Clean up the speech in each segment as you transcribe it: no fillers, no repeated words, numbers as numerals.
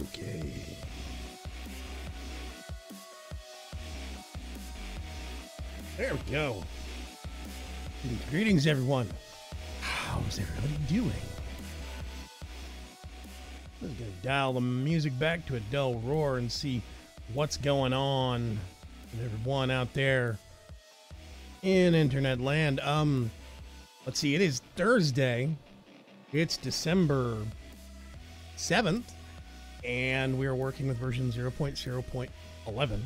Okay. There we go. Greetings, everyone. How's everybody doing? I'm going to dial the music back to a dull roar and see what's going on with everyone out there in internet land. Let's see. It is Thursday. It's December 7th, and we are working with version 0.0.11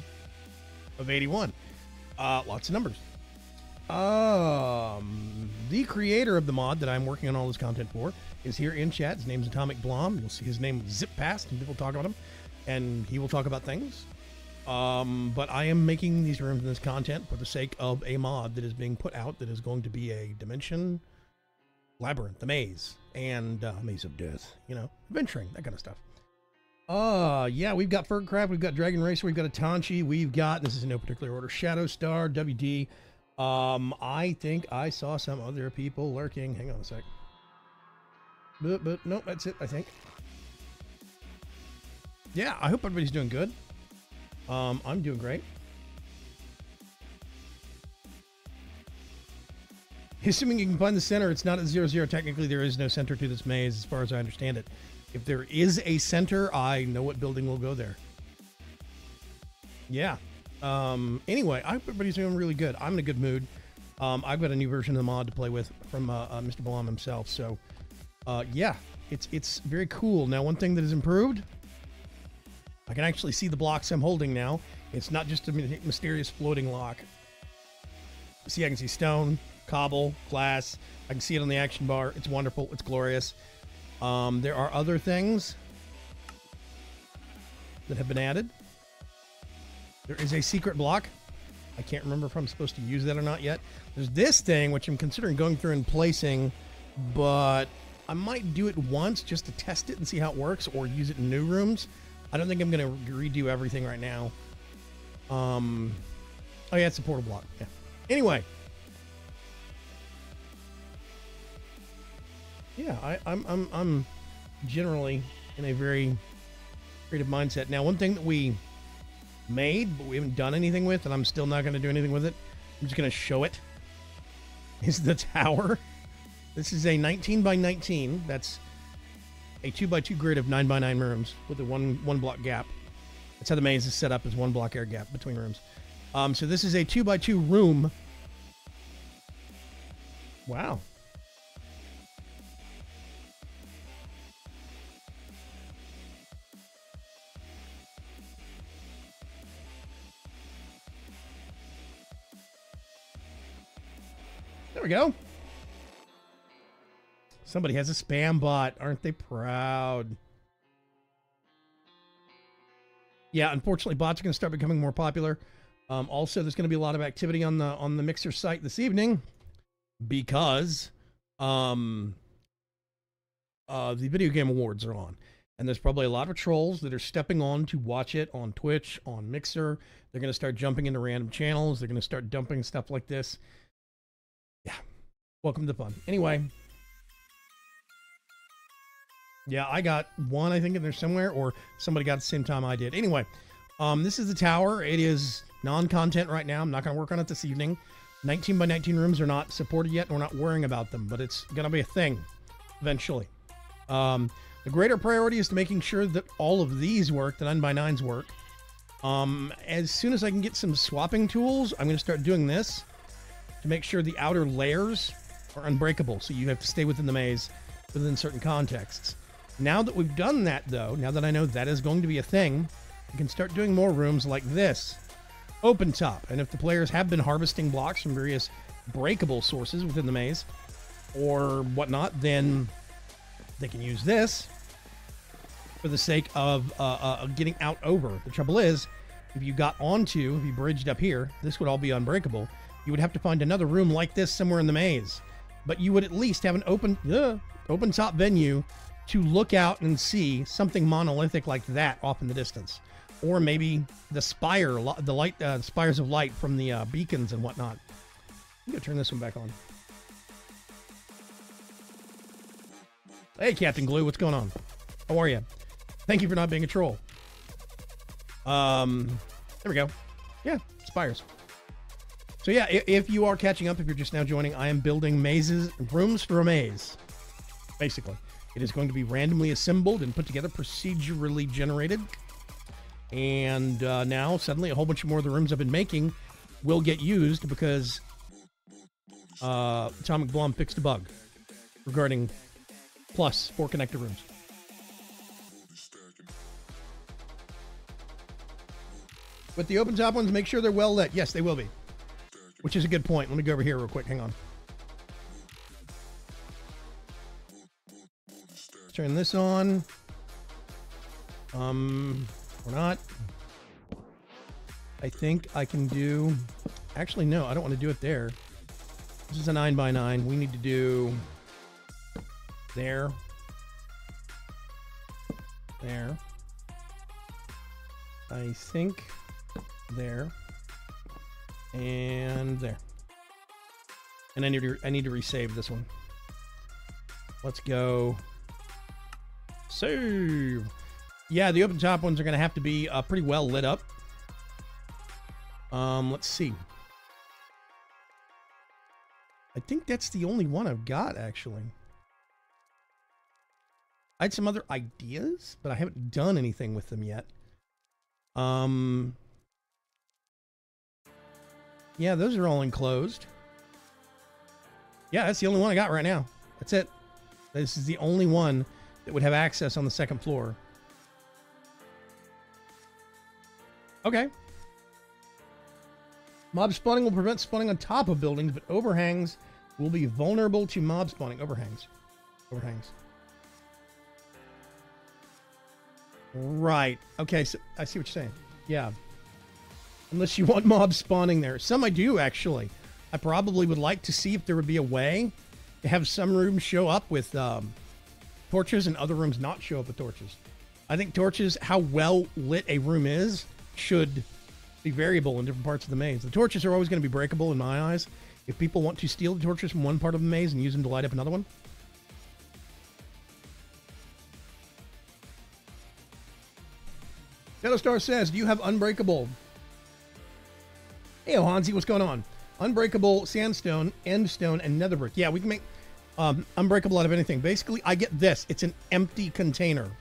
of EightyOne. Lots of numbers. The creator of the mod that I'm working on all this content for is here in chat. His name's AtomicBlom. You'll see his name zip past, and people talk about him, and he will talk about things. But I am making these rooms and this content for the sake of a mod that is being put out that is going to be a dimension labyrinth, a maze, and maze of death, you know, adventuring, that kind of stuff. Yeah, we've got Furcraft, we've got Dragon Racer, we've got Atanchi, we've got, this is in no particular order, Shadow Star, WD. I think I saw some other people lurking. Hang on a sec. But nope, that's it, I think. Yeah, I hope everybody's doing good. I'm doing great. Assuming you can find the center, it's not at 0, 0. Technically, there is no center to this maze, as far as I understand it. If there is a center, I know what building will go there. Yeah. Anyway, I hope everybody's doing really good. I'm in a good mood. I've got a new version of the mod to play with from Mr. Blom himself. So, yeah, it's very cool. Now, one thing that is improved, I can actually see the blocks I'm holding now. It's not just a mysterious floating lock. See, I can see stone, cobble, glass. I can see it on the action bar. It's wonderful. It's glorious. There are other things that have been added. There is a secret block. I can't remember if I'm supposed to use that or not yet. There's this thing, which I'm considering going through and placing, but I might do it once just to test it and see how it works, or use it in new rooms. I don't think I'm going to redo everything right now. Oh yeah, it's a portal block. Yeah. Anyway. Yeah, I'm generally in a very creative mindset. Now, one thing that we made, but we haven't done anything with, and I'm still not going to do anything with it, I'm just going to show it, is the tower. This is a 19 by 19. That's a 2 by 2 grid of 9 by 9 rooms with a one block gap. That's how the maze is set up, is 1 block air gap between rooms. So this is a 2 by 2 room. Wow. There we go. Somebody has a spam bot. Aren't they proud? Yeah, unfortunately, bots are going to start becoming more popular. Also, there's going to be a lot of activity on the Mixer site this evening because the Video Game Awards are on. And there's probably a lot of trolls that are stepping on to watch it on Twitch, on Mixer. They're going to start jumping into random channels. They're going to start dumping stuff like this. Yeah. Welcome to the fun. Anyway. Yeah, I got one, I think, in there somewhere, or somebody got it at the same time I did. Anyway, this is the tower. It is non-content right now. I'm not going to work on it this evening. 19 by 19 rooms are not supported yet, and we're not worrying about them, but it's going to be a thing eventually. The greater priority is to making sure that all of these work, the 9 by 9s work. As soon as I can get some swapping tools, I'm going to start doing this to make sure the outer layers are unbreakable, so you have to stay within the maze within certain contexts. Now that we've done that, though, now that I know that is going to be a thing, we can start doing more rooms like this. Open top. And if the players have been harvesting blocks from various breakable sources within the maze or whatnot, then they can use this for the sake of getting out over. The trouble is, if you bridged up here, this would all be unbreakable. You would have to find another room like this somewhere in the maze. But you would at least have an open top venue to look out and see something monolithic like that off in the distance. Or maybe the spire, the spires of light from the beacons and whatnot. I'm going to turn this one back on. Hey, Captain Glue, what's going on? How are you? Thank you for not being a troll. There we go. Yeah, spires. So yeah, if you are catching up, if you're just now joining, I am building rooms for a maze, basically. It is going to be randomly assembled and put together, procedurally generated. And now, suddenly, a whole bunch more of the rooms I've been making will get used because AtomicBlom fixed a bug regarding plus 4 connector rooms. With the open top ones, make sure they're well lit. Yes, they will be. Which is a good point. Let me go over here real quick. Hang on. Turn this on. Or not. I think I can do... Actually, no, I don't want to do it there. This is a 9 by 9. We need to do... There. There. I think... There. And there. And I need to resave this one. Let's go. Save. Yeah, the open top ones are going to have to be pretty well lit up. Let's see. I think that's the only one I've got, actually. I had some other ideas, but I haven't done anything with them yet. Yeah, those are all enclosed. Yeah, that's the only one I got right now. That's it. This is the only one that would have access on the second floor. Okay. Mob spawning will prevent spawning on top of buildings, but overhangs will be vulnerable to mob spawning. Overhangs. Overhangs. Right. Okay, so I see what you're saying. Yeah. Unless you want mob spawning there. Some I do, actually. I probably would like to see if there would be a way to have some rooms show up with torches and other rooms not show up with torches. I think torches, how well lit a room is, should be variable in different parts of the maze. The torches are always going to be breakable in my eyes. If people want to steal the torches from one part of the maze and use them to light up another one. Shadowstar says, do you have Unbreakable? Hey, Hansi, what's going on? Unbreakable sandstone, endstone, and netherbrick. Yeah, we can make Unbreakable out of anything. Basically, I get this. It's an empty container.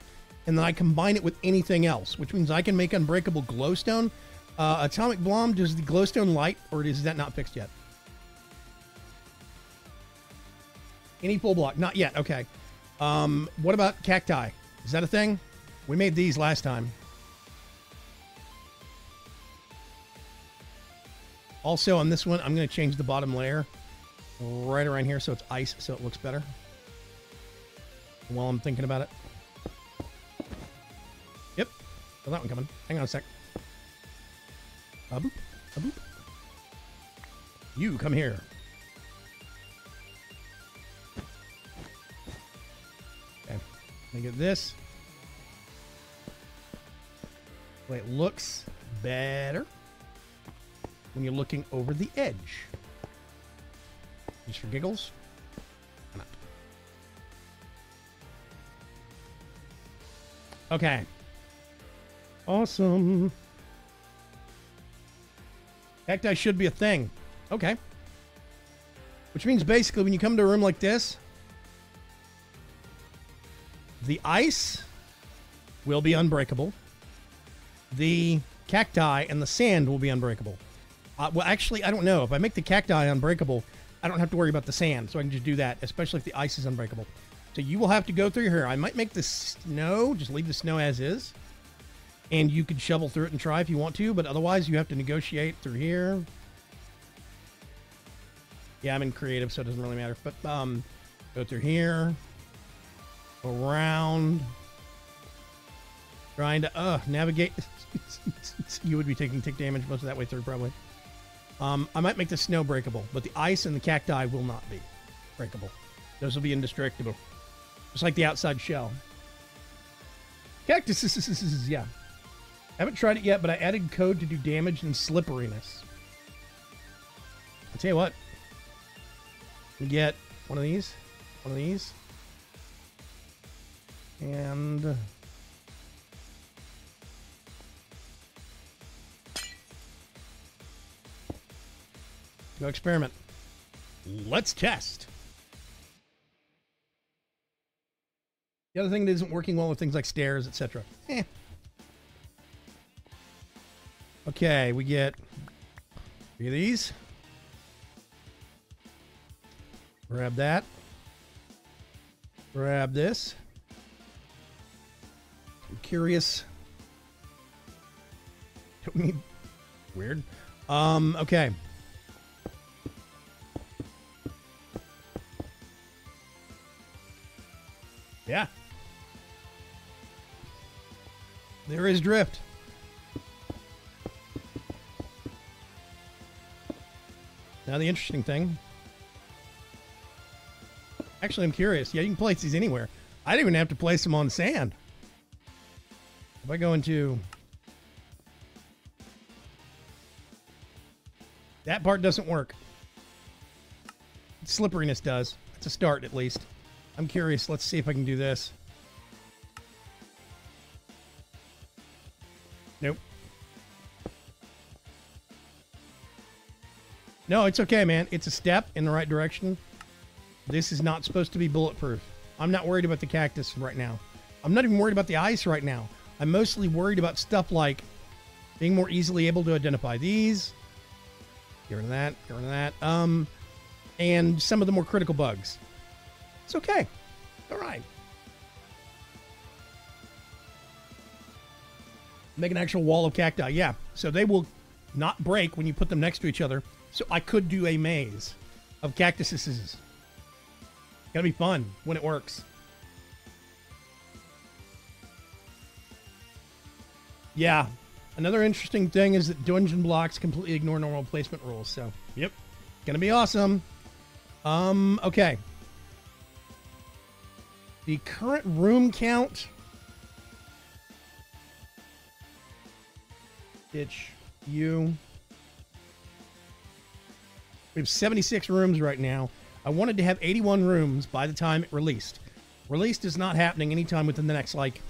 And then I combine it with anything else, which means I can make Unbreakable glowstone. AtomicBlom, does the glowstone light, or is that not fixed yet? Any full block? Not yet. Okay. What about cacti? Is that a thing? We made these last time. Also, on this one, I'm going to change the bottom layer right around here so it's ice, so it looks better. While I'm thinking about it. Yep. Feel that one coming. Hang on a sec. A-boop. A-boop. You, come here. Okay. Let me get this. Wait, it looks better when you're looking over the edge. Just for giggles. Why not? Okay. Awesome. Cacti should be a thing. Okay. Which means basically when you come to a room like this, the ice will be unbreakable. The cacti and the sand will be unbreakable. Well, actually, I don't know. If I make the cacti unbreakable, I don't have to worry about the sand, so I can just do that, especially if the ice is unbreakable. So you will have to go through here. I might make the snow, just leave the snow as is, and you could shovel through it and try if you want to, but otherwise you have to negotiate through here. Yeah, I'm in creative, so it doesn't really matter. But go through here, around, trying to navigate. You would be taking tick damage most of that way through, probably. I might make the snow breakable, but the ice and the cacti will not be breakable. Those will be indestructible. Just like the outside shell. Cactus, yeah. Haven't tried it yet, but I added code to do damage and slipperiness. I'll tell you what. You get one of these, and go experiment. Let's test. The other thing that isn't working well with things like stairs, etc. Okay, we get 3 of these. Grab that. Grab this. I'm curious. Don't need... Weird. Okay. Yeah. There is drift. Now the interesting thing. Actually, I'm curious. Yeah, you can place these anywhere. I didn't even have to place them on sand. If I go into... That part doesn't work. Slipperiness does. It's a start, at least. I'm curious. Let's see if I can do this. Nope. No, it's okay, man. It's a step in the right direction. This is not supposed to be bulletproof. I'm not worried about the cactus right now. I'm not even worried about the ice right now. I'm mostly worried about stuff like being more easily able to identify these. Get rid of that. Get rid of that. And some of the more critical bugs. It's okay. All right. Make an actual wall of cacti. Yeah. So they will not break when you put them next to each other. So I could do a maze of cactuses. Gotta be fun when it works. Yeah. Another interesting thing is that dungeon blocks completely ignore normal placement rules. So, yep. Gonna be awesome. Okay. The current room count. Itch you. We have 76 rooms right now. I wanted to have 81 rooms by the time it released. Released is not happening anytime within the next, like,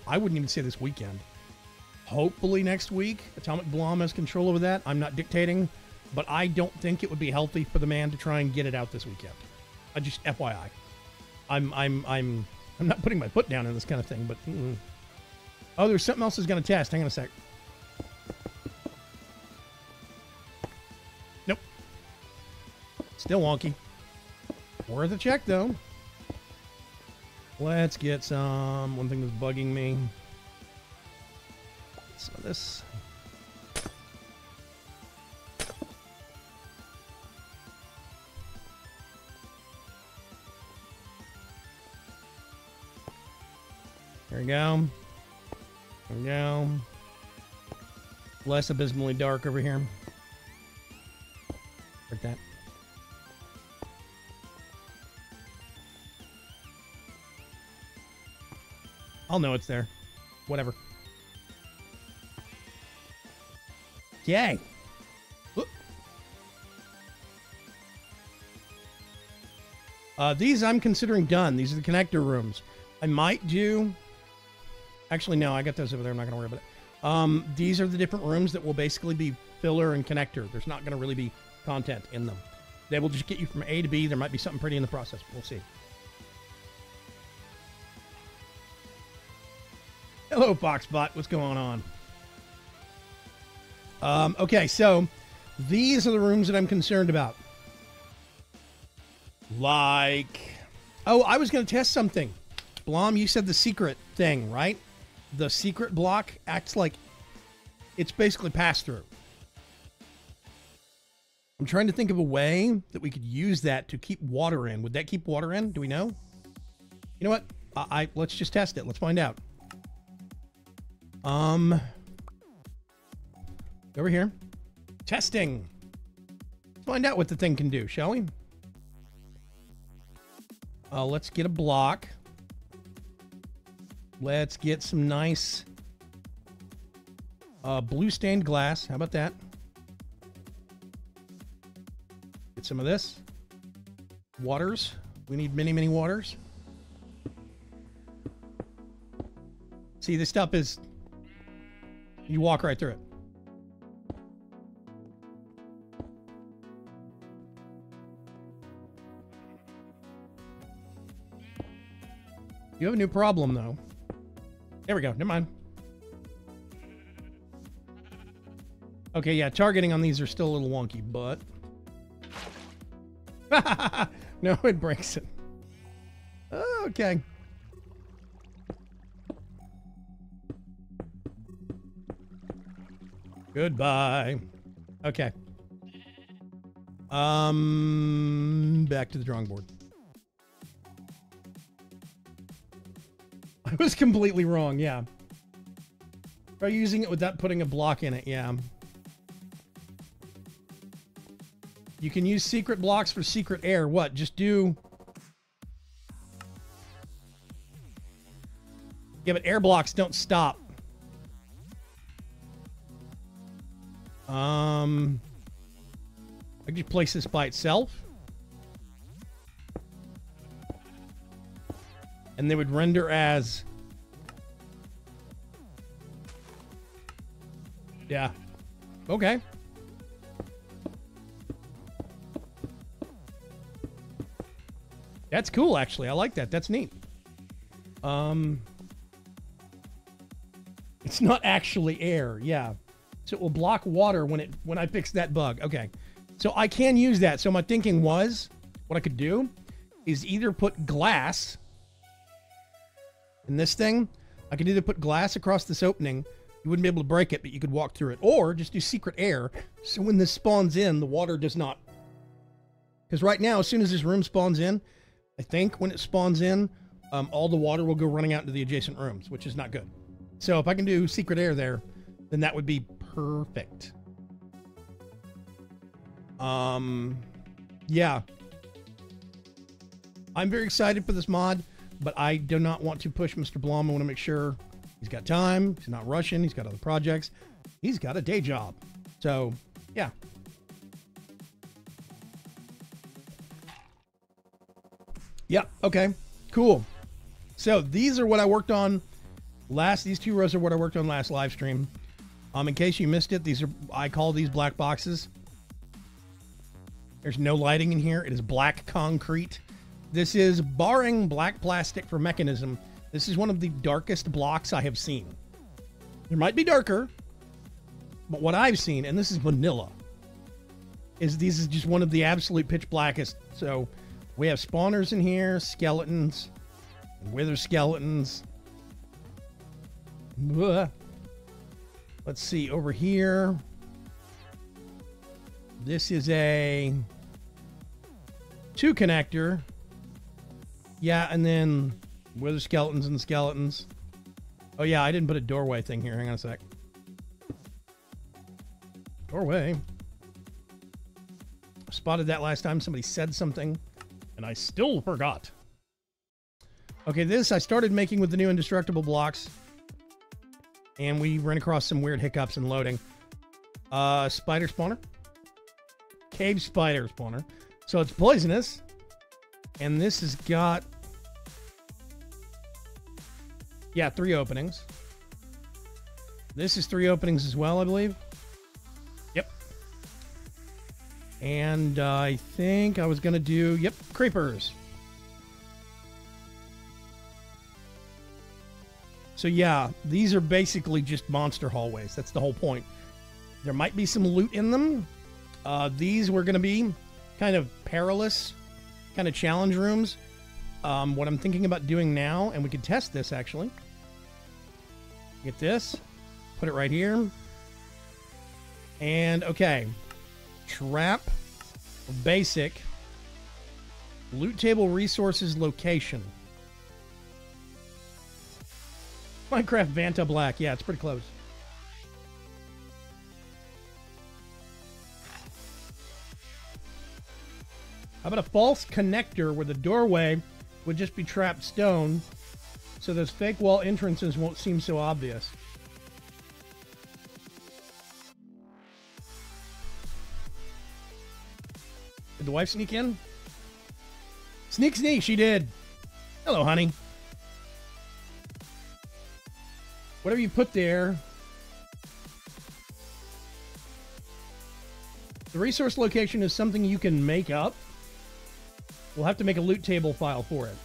I wouldn't even say this weekend. Hopefully next week, AtomicBlom has control over that. I'm not dictating, but I don't think it would be healthy for the man to try and get it out this weekend. I just FYI. I'm not putting my foot down in this kind of thing, but oh, there's something else that's going to test. Hang on a sec. Nope. Still wonky. Worth a check, though. Let's get some. One thing that's bugging me. Some of this. There we go. There we go. Less abysmally dark over here. Like that. I'll know it's there. Whatever. Yay. These I'm considering done. These are the connector rooms. I might do... Actually, no, I got those over there. I'm not going to worry about it. These are the different rooms that will basically be filler and connector. There's not going to really be content in them. They will just get you from A to B. There might be something pretty in the process. We'll see. Hello, Foxbot. What's going on? Okay, so these are the rooms that I'm concerned about. Like... Oh, I was going to test something. Blom, you said the secret thing, right? The secret block acts like it's basically pass-through. I'm trying to think of a way that we could use that to keep water in. Would that keep water in? Do we know? You know what? Let's just test it. Let's find out. Over here. Testing. Let's find out what the thing can do, shall we? Let's get a block. Let's get some nice blue stained glass. How about that? Get some of this. Waters. We need many, many waters. See, this stuff is... You walk right through it. You have a new problem, though. There we go. Never mind. Okay, yeah, targeting on these are still a little wonky, but... No, it breaks it. Okay. Goodbye. Okay. Back to the drawing board. I was completely wrong, yeah. Try using it without putting a block in it, yeah. You can use secret blocks for secret air. What? Just do... Yeah, but air blocks don't stop. I could place this by itself. And they would render as... Yeah. Okay. That's cool, actually. I like that. That's neat. It's not actually air. Yeah. So it will block water when I fix that bug. Okay. So I can use that. So my thinking was, what I could do is either put glass in this thing. I could either put glass across this opening. You wouldn't be able to break it, but you could walk through it. Or just do secret air. So when this spawns in, the water does not. Because right now, as soon as this room spawns in, I think when it spawns in, all the water will go running out into the adjacent rooms, which is not good. So if I can do secret air there, then that would be perfect. Yeah. I'm very excited for this mod, but I do not want to push Mr. Blom. I want to make sure he's got time. He's not rushing. He's got other projects. He's got a day job. So, yeah. Yeah, okay. Cool. So, these are what I worked on these 2 rows are what I worked on last live stream. In case you missed it, I call these black boxes. There's no lighting in here. It is black concrete. This is, barring black plastic for mechanism, this is one of the darkest blocks I have seen. There might be darker, but what I've seen, and this is vanilla, is this is just one of the absolute pitch blackest. So we have spawners in here, skeletons, wither skeletons. Ugh. Let's see, over here. This is a 2 connector. Yeah, and then wither skeletons and skeletons. Oh yeah, I didn't put a doorway thing here. Hang on a sec. Doorway. I spotted that last time. Somebody said something, and I still forgot. Okay, this I started making with the new indestructible blocks. And we ran across some weird hiccups in loading. Spider spawner. Cave spider spawner. So it's poisonous. And this has got... yeah, 3 openings. This is 3 openings as well, I believe. Yep. And I think I was going to do... yep, creepers. So yeah, these are basically just monster hallways. That's the whole point. There might be some loot in them. These were going to be kind of perilous, kind of challenge rooms. What I'm thinking about doing now, and we could test this actually. Get this, put it right here. And okay, trap, basic, loot table resources location. Minecraft Vanta Black. Yeah, it's pretty close. How about a false connector where the doorway would just be trapped stone, so those fake wall entrances won't seem so obvious? Did the wife sneak in? Sneak, sneak, she did. Hello, honey. Whatever you put there. The resource location is something you can make up. We'll have to make a loot table file for it.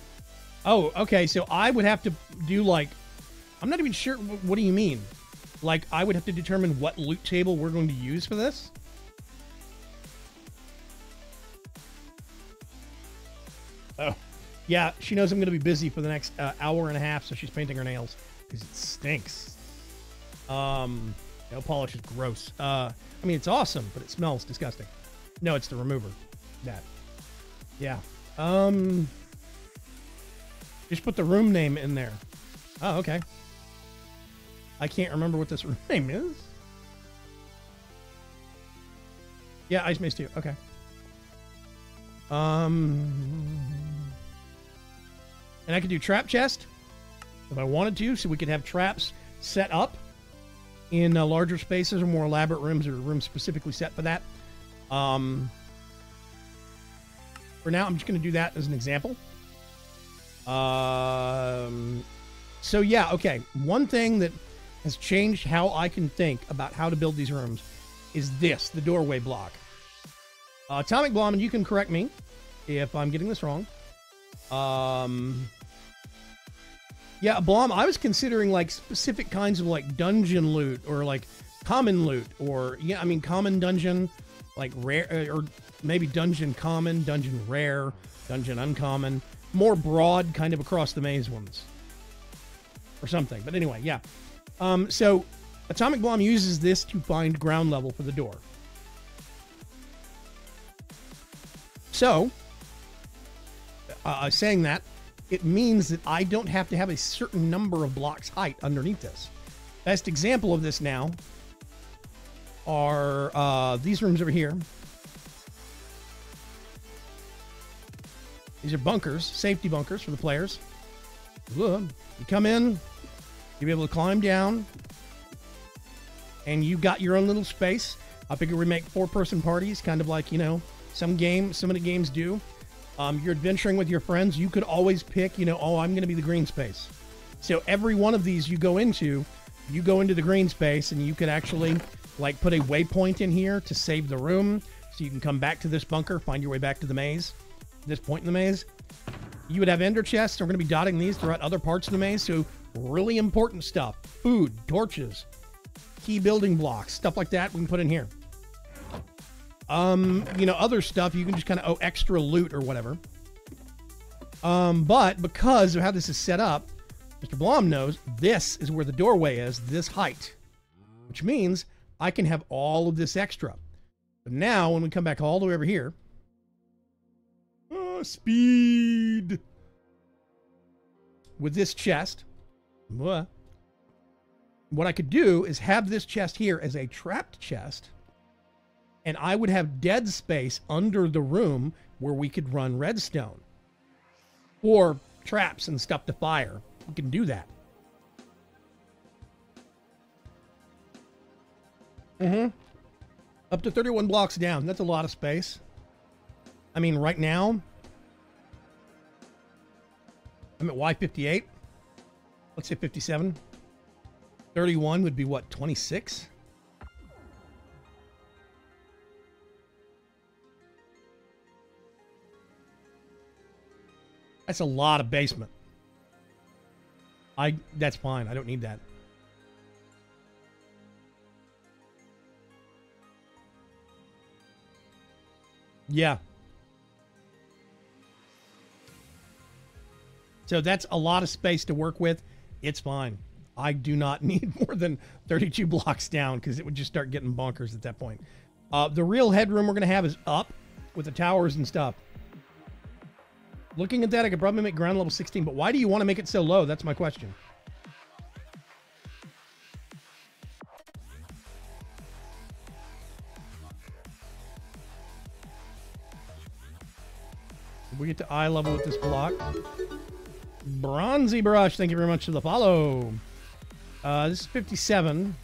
Oh, okay. So I would have to do like... I'm not even sure. What do you mean? Like, I would have to determine what loot table we're going to use for this? Oh. Yeah, she knows I'm going to be busy for the next hour and a half, so she's painting her nails. Because it stinks. Nail polish is gross. I mean, it's awesome, but it smells disgusting. No, it's the remover. That. Yeah. Just put the room name in there. Oh, okay. I can't remember what this room name is. Yeah, Ice Maze 2. Okay. And I could do trap chest if I wanted to, so we could have traps set up in larger spaces or more elaborate rooms, or rooms specifically set for that. For now, I'm just going to do that as an example. So yeah, okay. One thing that has changed how I can think about how to build these rooms is this, the doorway block. AtomicBlom, and you can correct me if I'm getting this wrong. Yeah, Blom, I was considering like specific kinds of like dungeon loot or like common loot or, yeah, I mean, common dungeon, like rare, or maybe dungeon common, dungeon rare, dungeon uncommon, more broad kind of across the maze ones or something. But anyway, yeah. So AtomicBlom uses this to find ground level for the door. So, saying that, it means that I don't have to have a certain number of blocks height underneath this. Best example of this now are these rooms over here. These are bunkers, safety bunkers for the players. You come in, you'll be able to climb down, and you got your own little space. I figure we make 4-person parties, kind of like, you know, some of the games do. You're adventuring with your friends. You could always pick, you know, oh, I'm going to be the green space. So every one of these you go into the green space, and you could actually like put a waypoint in here to save the room, so you can come back to this bunker, find your way back to the maze. This point in the maze, you would have ender chests. We're going to be dotting these throughout other parts of the maze. So really important stuff: food, torches, key building blocks, stuff like that. We can put in here. You know, other stuff you can just kind of extra loot or whatever. But because of how this is set up, Mr. Blom knows this is where the doorway is, this height, which means I can have all of this extra. But now when we come back all the way over here, speed with this chest, what I could do is have this chest here as a trapped chest, and I would have dead space under the room where we could run redstone or traps and stuff to fire. We can do that. Up to 31 blocks down. That's a lot of space. I mean, right now, I'm at Y58. Let's say 57. 31 would be what, 26? That's a lot of basement. That's fine. I don't need that. Yeah. So that's a lot of space to work with. It's fine. I do not need more than 32 blocks down, because it would just start getting bonkers at that point. The real headroom we're going to have is up with the towers and stuff. Looking at that, I could probably make ground level 16, but why do you want to make it so low? That's my question. We get to eye level with this block. Bronzy Brush, thank you very much for the follow. This is 57.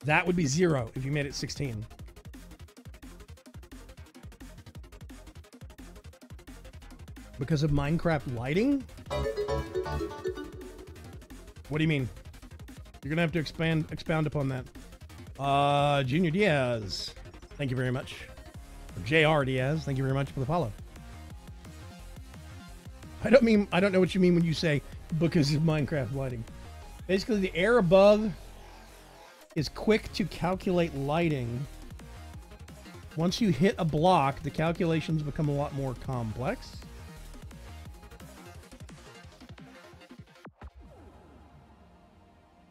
That would be 0 if you made it 16. Because of Minecraft lighting? What do you mean? You're gonna have to expound upon that. Junior Diaz, thank you very much. Or JR Diaz, thank you very much for the follow. I don't know what you mean when you say because of Minecraft lighting. Basically, the air above is quick to calculate lighting. Once you hit a block, the calculations become a lot more complex.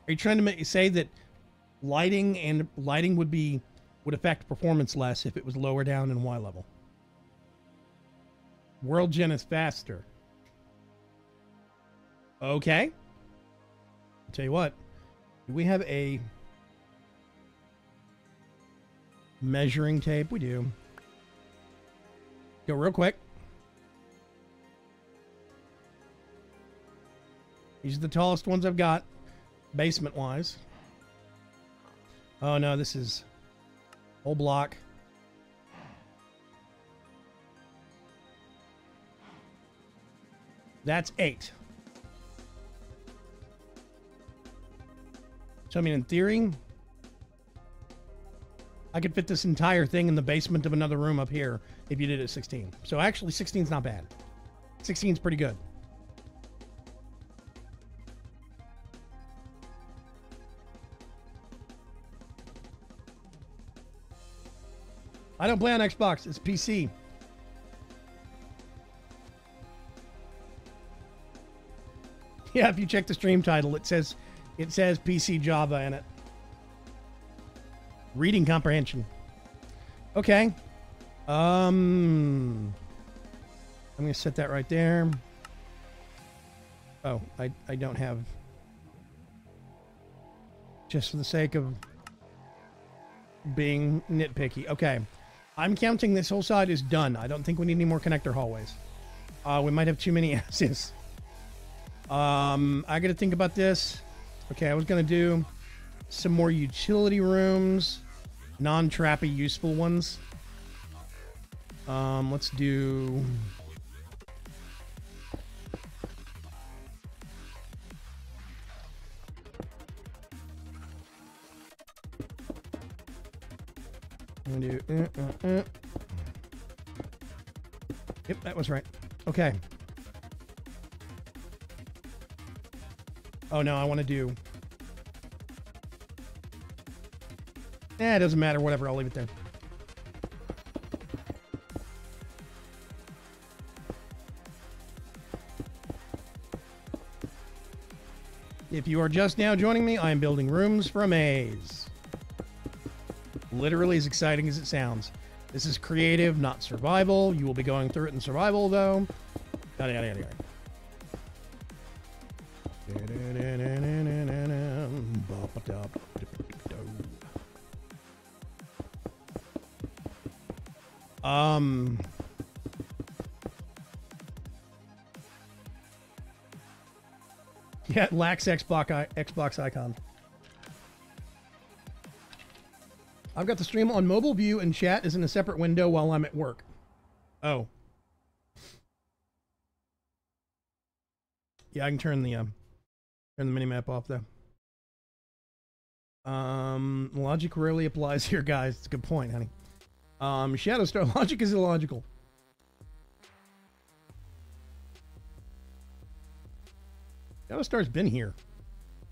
Are you trying to say that lighting would affect performance less if it was lower down in Y level? World gen is faster. Okay. I'll tell you what. Do we have a measuring tape? We do. Go real quick. These are the tallest ones I've got. Basement wise. Oh no, this is whole block. That's 8. So, I mean, in theory, I could fit this entire thing in the basement of another room up here if you did it at 16. So actually, 16 is not bad. 16 is pretty good. I don't play on Xbox. It's PC. Yeah, if you check the stream title, it says PC Java in it. Reading comprehension. Okay. I'm going to set that right there. Oh, I don't have... Just for the sake of being nitpicky. Okay. I'm counting this whole side is done. I don't think we need any more connector hallways. We might have too many asses. I got to think about this. Okay, I was going to do some more utility rooms. Non-trappy, useful ones. Let's do... I'm gonna do... Yep, that was right. Okay. Oh no, I want to do... it doesn't matter. Whatever, I'll leave it there. If you are just now joining me, I am building rooms for a maze. Literally as exciting as it sounds. This is creative, not survival. You will be going through it in survival, though. Yada, yada, yada, yada. Yeah, it lacks Xbox icon. I've got the stream on mobile view and chat is in a separate window while I'm at work. Oh. Yeah, I can turn the minimap off though. Logic rarely applies here, guys. It's a good point, honey. Shadowstar, logic is illogical. Shadowstar's been here.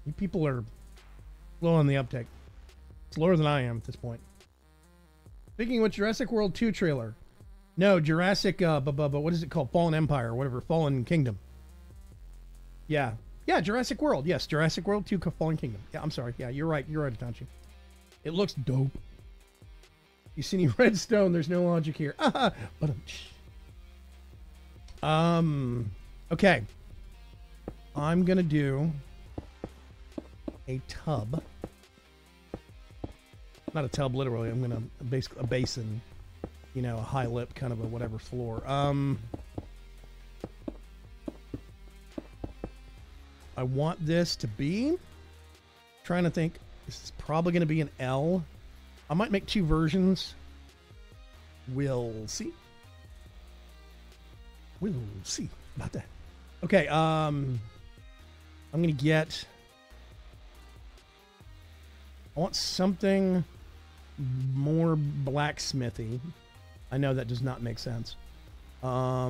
You people are slow on the uptake. Slower than I am at this point. Speaking of which, Jurassic World 2 trailer. No, Jurassic, what is it called? Fallen Empire, or whatever. Fallen Kingdom. Yeah. Yeah, Jurassic World. Yes, Jurassic World 2 Fallen Kingdom. Yeah, I'm sorry. Yeah, you're right. You're right, Atanchi. It looks dope. You see any redstone? There's no logic here. Okay. I'm gonna do a tub. Not a tub, literally. I'm gonna basically a basin. You know, a high lip, kind of a whatever floor. I want this to be. Trying to think. This is probably gonna be an L. I might make two versions. We'll see. We'll see about that. Okay, I'm gonna get... I want something more blacksmithy. I know that does not make sense. I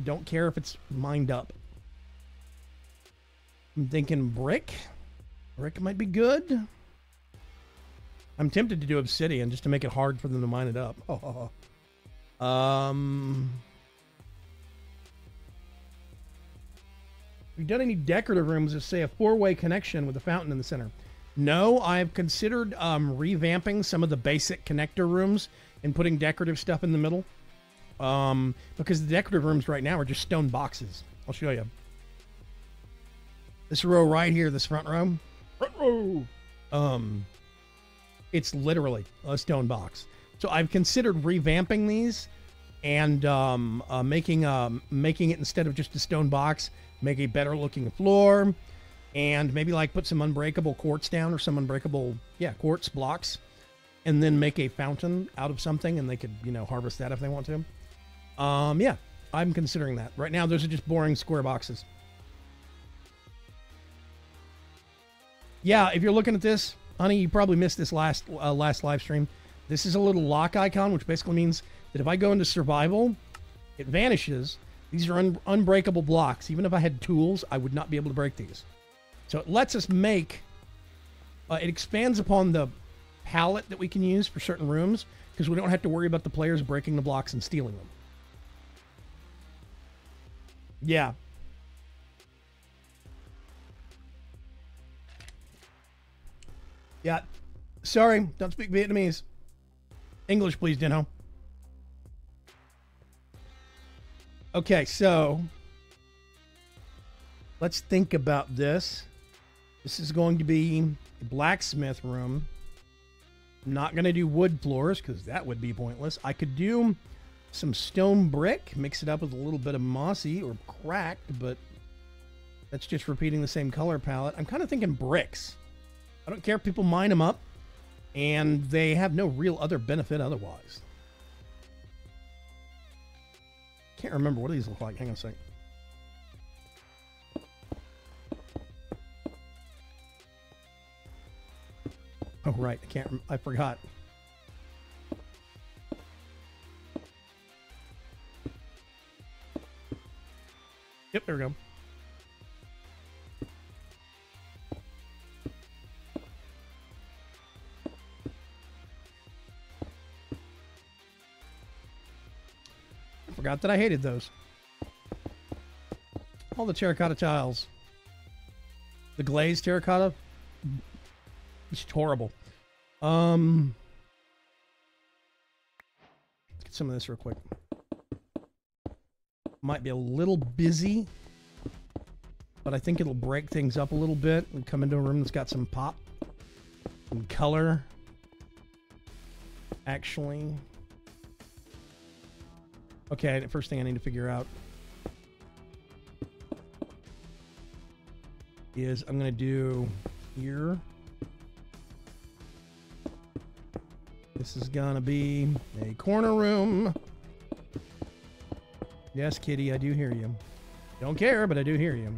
don't care if it's mined up. I'm thinking brick. Brick might be good. I'm tempted to do obsidian just to make it hard for them to mine it up. Have you done any decorative rooms that say a four-way connection with a fountain in the center? No, I've considered revamping some of the basic connector rooms and putting decorative stuff in the middle. Because the decorative rooms right now are just stone boxes. I'll show you. This row right here, this front row. Front row! It's literally a stone box. So I've considered revamping these and making it, instead of just a stone box, make a better looking floor, and maybe like put some unbreakable quartz down, or some unbreakable, quartz blocks, and then make a fountain out of something, and they could, you know, harvest that if they want to. Yeah, I'm considering that. Right now, those are just boring square boxes. Yeah, if you're looking at this, honey, you probably missed this last live stream. This is a little lock icon, which basically means that if I go into survival, it vanishes. These are unbreakable blocks. Even if I had tools, I would not be able to break these. So it lets us make... it expands upon the palette that we can use for certain rooms, because we don't have to worry about the players breaking the blocks and stealing them. Yeah. Yeah. Sorry, don't speak Vietnamese. English, please, Dino. Okay, so let's think about this. This is going to be a blacksmith room. I'm not going to do wood floors because that would be pointless. I could do some stone brick, mix it up with a little bit of mossy or cracked, but that's just repeating the same color palette. I'm kind of thinking bricks. I don't care if people mine them up, and they have no real other benefit otherwise. Can't remember what these look like. Hang on a second. Oh, right. I forgot. Yep, there we go. I forgot that I hated those. All the terracotta tiles. The glazed terracotta. It's horrible. Let's get some of this real quick. Might be a little busy, but I think it'll break things up a little bit and come into a room that's got some pop and color. Actually. Okay, the first thing I need to figure out is I'm going to do here. This is going to be a corner room. Yes, kitty, I do hear you. Don't care, but I do hear you.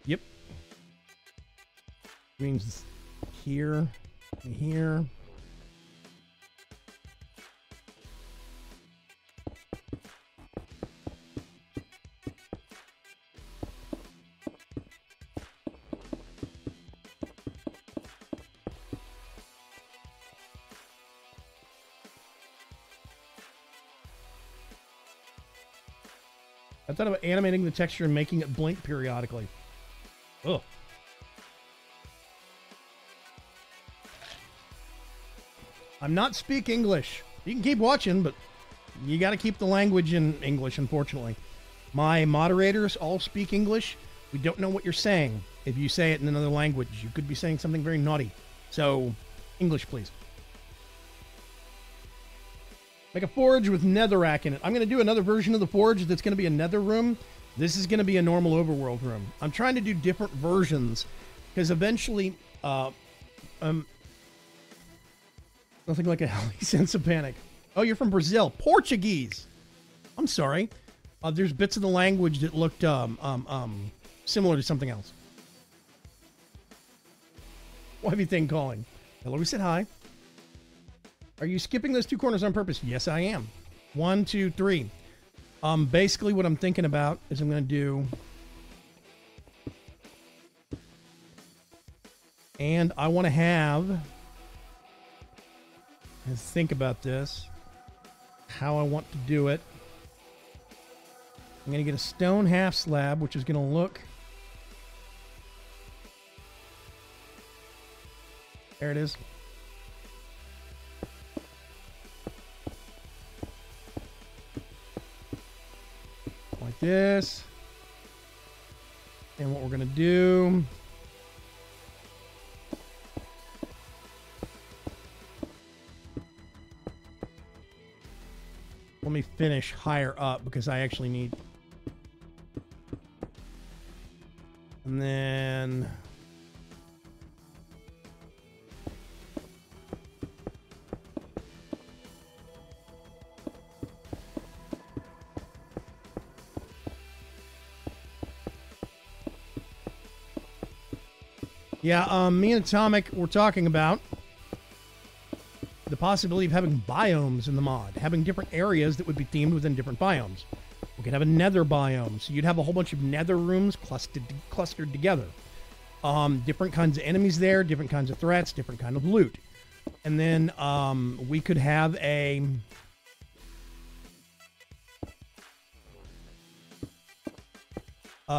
Yep. Means here, here. I thought about animating the texture and making it blink periodically. Ugh. I'm not speak English. You can keep watching, but you got to keep the language in English, unfortunately. My moderators all speak English. We don't know what you're saying. If you say it in another language, you could be saying something very naughty. So, English, please. Make a forge with netherrack in it. I'm going to do another version of the forge that's going to be a nether room. This is going to be a normal overworld room. I'm trying to do different versions because eventually, nothing like a healthy sense of panic. Oh, you're from Brazil. Portuguese. I'm sorry. There's bits of the language that looked similar to something else. Wifey thing calling. Hello, we said hi. Are you skipping those two corners on purpose? Yes, I am. 1, 2, 3. Basically what I'm thinking about is I'm going to do... And I want to have... Let's think about this. How I want to do it. I'm going to get a stone half slab, which is going to look... There it is. Like this. And what we're going to do... Let me finish higher up because I actually need... And then... Yeah, me and Atomic were talking about the possibility of having biomes in the mod, having different areas that would be themed within different biomes. We could have a nether biome, so you'd have a whole bunch of nether rooms clustered together. Different kinds of enemies there, different kinds of threats, different kind of loot. And then we could have a...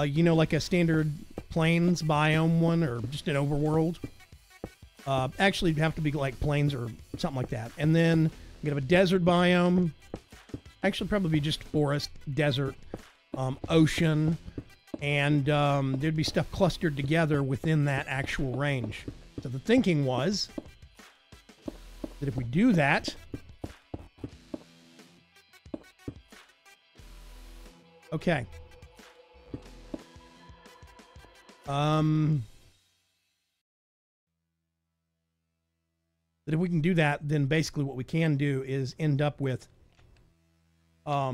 you know, like a standard plains biome one, or just an overworld. Actually, it'd have to be like plains or something like that. And then we have a desert biome. Actually, probably just forest, desert, ocean, and there'd be stuff clustered together within that actual range. So the thinking was that if we do that... Okay. That if we can do that, then basically what we can do is end up with a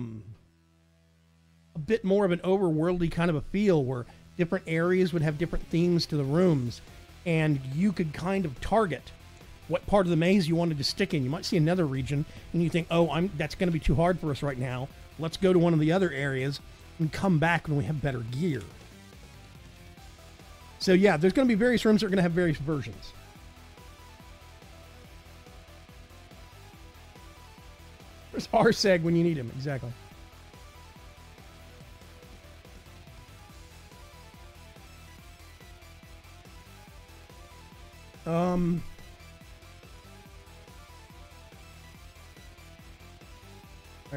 bit more of an overworldly kind of a feel, where different areas would have different themes to the rooms, and you could kind of target what part of the maze you wanted to stick in. You might see another region and you think, oh, that's going to be too hard for us right now. Let's go to one of the other areas and come back when we have better gear. So yeah, there's going to be various rooms that are going to have various versions. There's RSEG when you need him, exactly. Our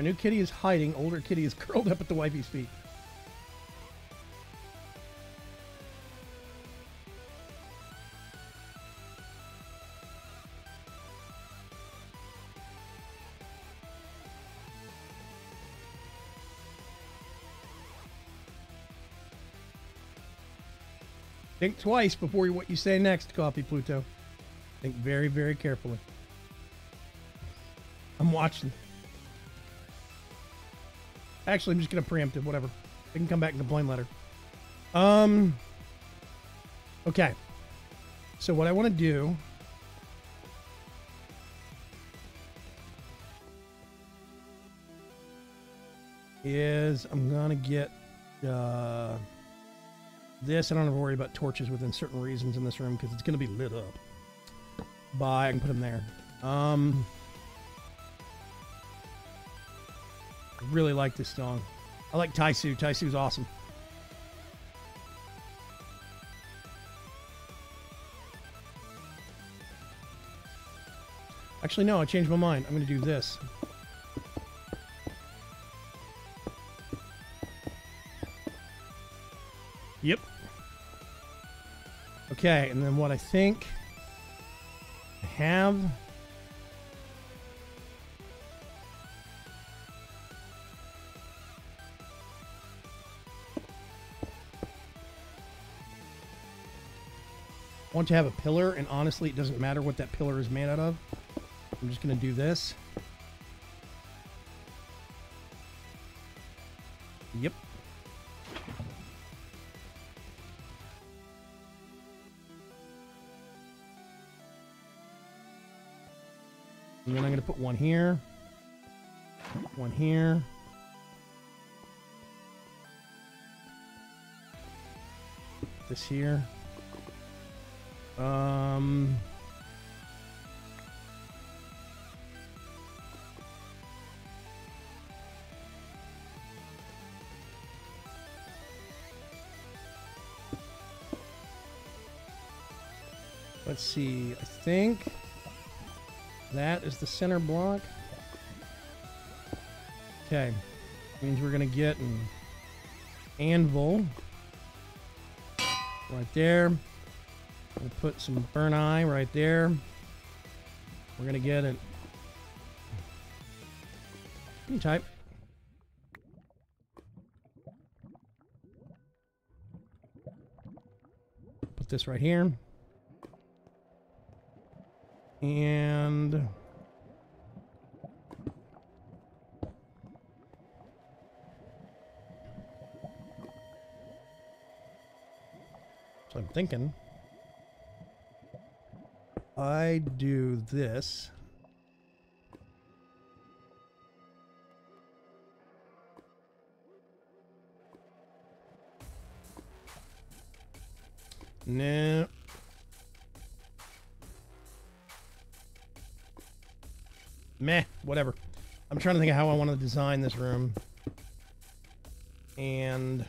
new kitty is hiding. Older kitty is curled up at the wifey's feet. Think twice before what you say next, Coffee Pluto. Think very, very carefully. I'm watching. Actually, I'm just going to preempt it. Whatever. They can come back and complain later. Okay. So what I want to do... is I'm going to get... this. I don't have to worry about torches within certain reasons in this room, because it's going to be lit up. I can put them there. I really like this song. I like Taisu. Taisu's awesome. Actually, no, I changed my mind. I'm going to do this. Yep. Okay, and then what I think I have... I want to have a pillar, and honestly, it doesn't matter what that pillar is made out of. I'm just going to do this. Yep. And then I'm going to put one here. One here. This here. Let's see, I think that is the center block. Okay, means we're gonna get an anvil right there. We'll put some burn eye right there. We're gonna get it. You can type. Put this right here. And so I'm thinking I do this. No. Meh, whatever. I'm trying to think of how I want to design this room. And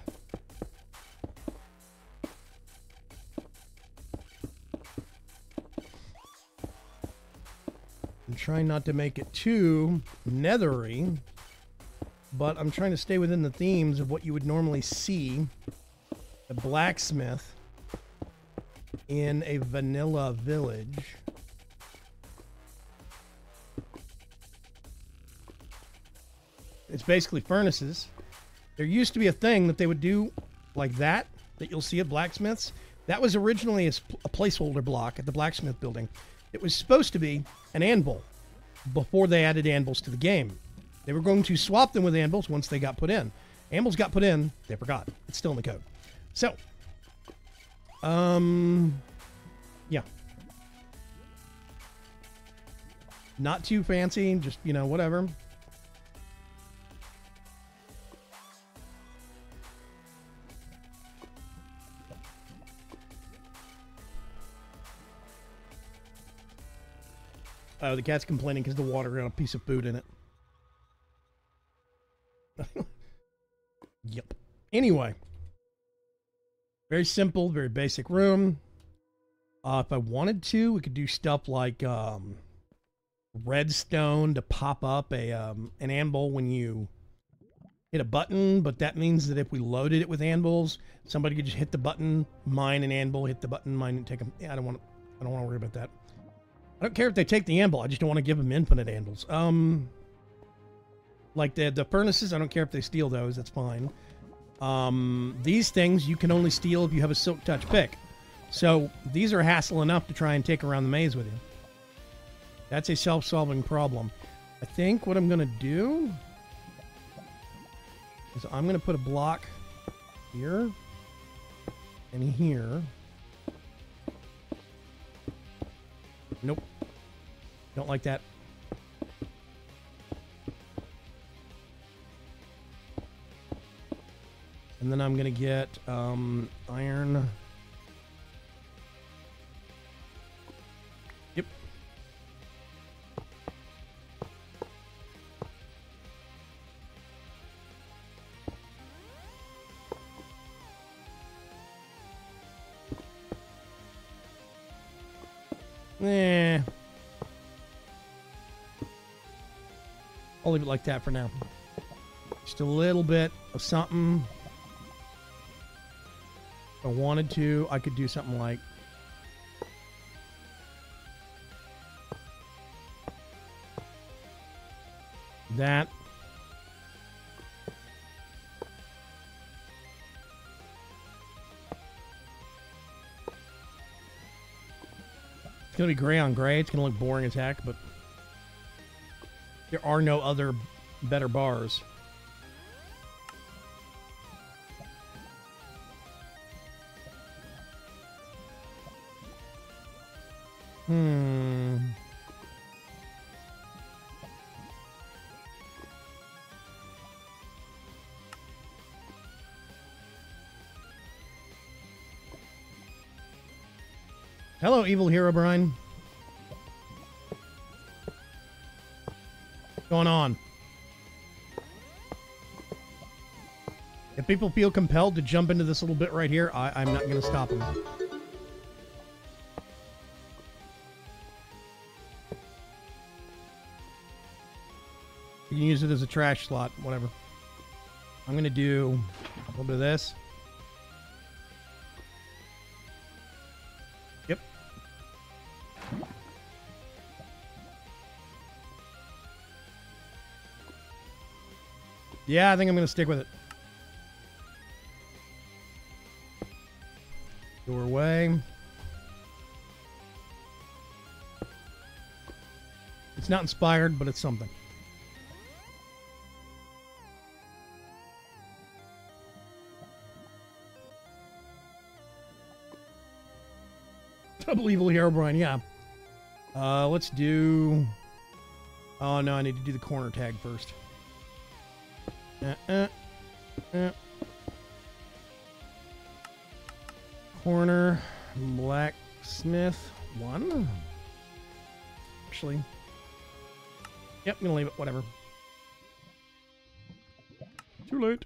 I'm trying not to make it too nethery, but I'm trying to stay within the themes of what you would normally see a blacksmith in a vanilla village. It's basically furnaces. There used to be a thing that they would do like that you'll see at blacksmiths. That was originally a placeholder block at the blacksmith building. It was supposed to be an anvil before they added anvils to the game. They were going to swap them with anvils once they got put in. Anvils got put in, they forgot. It's still in the code. So, yeah. Not too fancy, just, you know, whatever. Oh, the cat's complaining because the water got a piece of food in it. Yep. Anyway. Very simple, very basic room. If I wanted to, we could do stuff like redstone to pop up an anvil when you hit a button, but that means that if we loaded it with anvils, somebody could just hit the button, mine an anvil, hit the button, mine and take them. Yeah, I don't want to worry about that. I don't care if they take the anvil. I just don't want to give them infinite anvils. Like the furnaces, I don't care if they steal those. That's fine. These things you can only steal if you have a silk touch pick. So these are hassle enough to try and take around the maze with you. That's a self-solving problem. I think what I'm going to do is I'm going to put a block here and here. Nope. Don't like that. And then I'm going to get iron. Yep. Eh. I'll leave it like that for now. Just a little bit of something. If I wanted to, I could do something like that. It's going to be gray on gray. It's going to look boring as heck, but there are no other better bars. Hello, Evil Hero Brian. What's going on? If people feel compelled to jump into this little bit right here, I'm not going to stop them. You can use it as a trash slot, whatever. I'm going to do a little bit of this. Yep. Yeah, I think I'm going to stick with it. Doorway. It's not inspired, but it's something. Double Evil Hero Brian, yeah. Let's do... Oh, no, I need to do the corner tag first. Corner, blacksmith, 1. Actually, yep, I'm gonna leave it, whatever. Too late.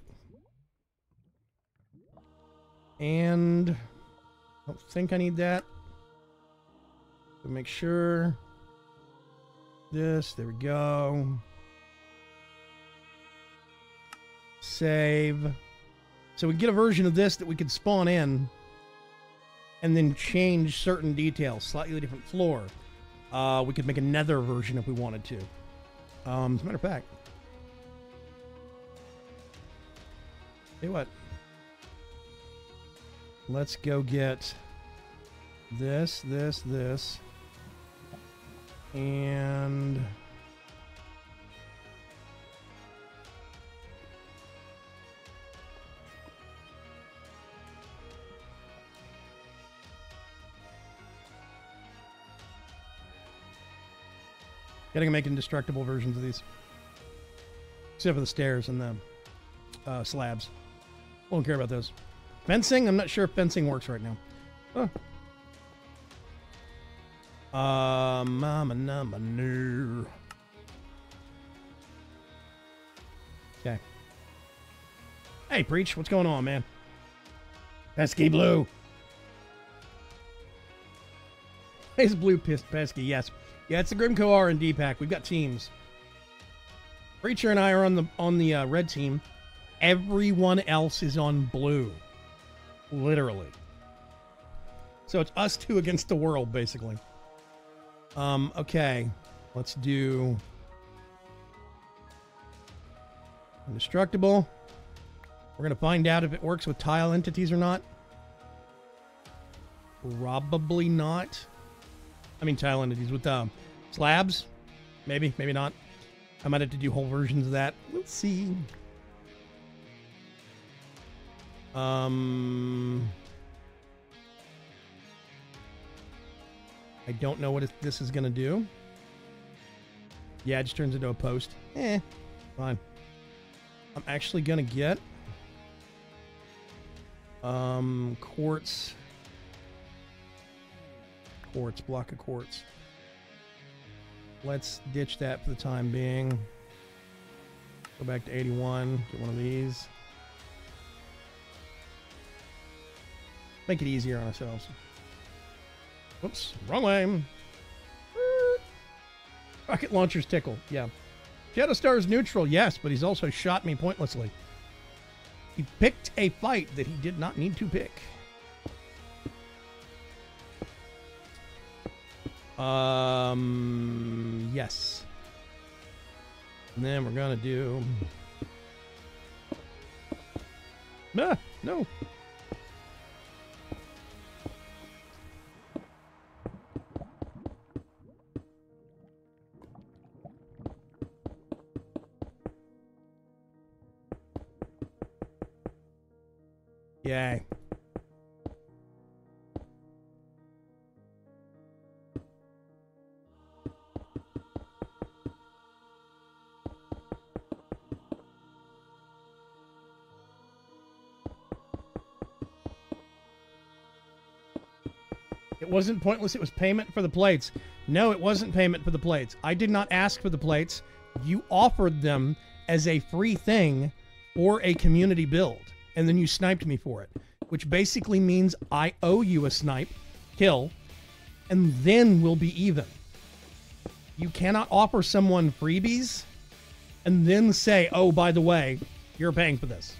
And I don't think I need that. So make sure. This, there we go. Save. So we get a version of this that we could spawn in and then change certain details, slightly different floor. We could make another version if we wanted to. As a matter of fact, tell you what, let's go get this, and gotta make indestructible versions of these. Except for the stairs and the slabs. Won't care about those. Fencing? I'm not sure if fencing works right now. Oh. Mama number no. Okay. Hey, Preach, what's going on, man? Pesky Blue. It's Blue Pesky, yes. Yeah, it's the Grimco R&D pack. We've got teams. Preacher and I are on the red team. Everyone else is on blue. Literally. So it's us two against the world, basically. Okay. Let's do indestructible. We're going to find out if it works with tile entities or not. Probably not. I mean, tile entities with slabs. Maybe, maybe not. I might have to do whole versions of that. Let's see. I don't know what this is going to do. Yeah, it just turns into a post. Fine. I'm actually going to get quartz. Block of quartz. Let's ditch that for the time being. Go back to 81. Get one of these. Make it easier on ourselves. Whoops, wrong way. Rocket launchers tickle, yeah. Shadowstar is neutral, yes, but he's also shot me pointlessly. He picked a fight that he did not need to pick. Yes. And then we're gonna do... Ah, no. Yay. It wasn't pointless, it was payment for the plates. No, it wasn't payment for the plates. I did not ask for the plates. You offered them as a free thing for a community build. And then you sniped me for it, which basically means I owe you a snipe, kill, and then we'll be even. You cannot offer someone freebies and then say, oh, by the way, you're paying for this.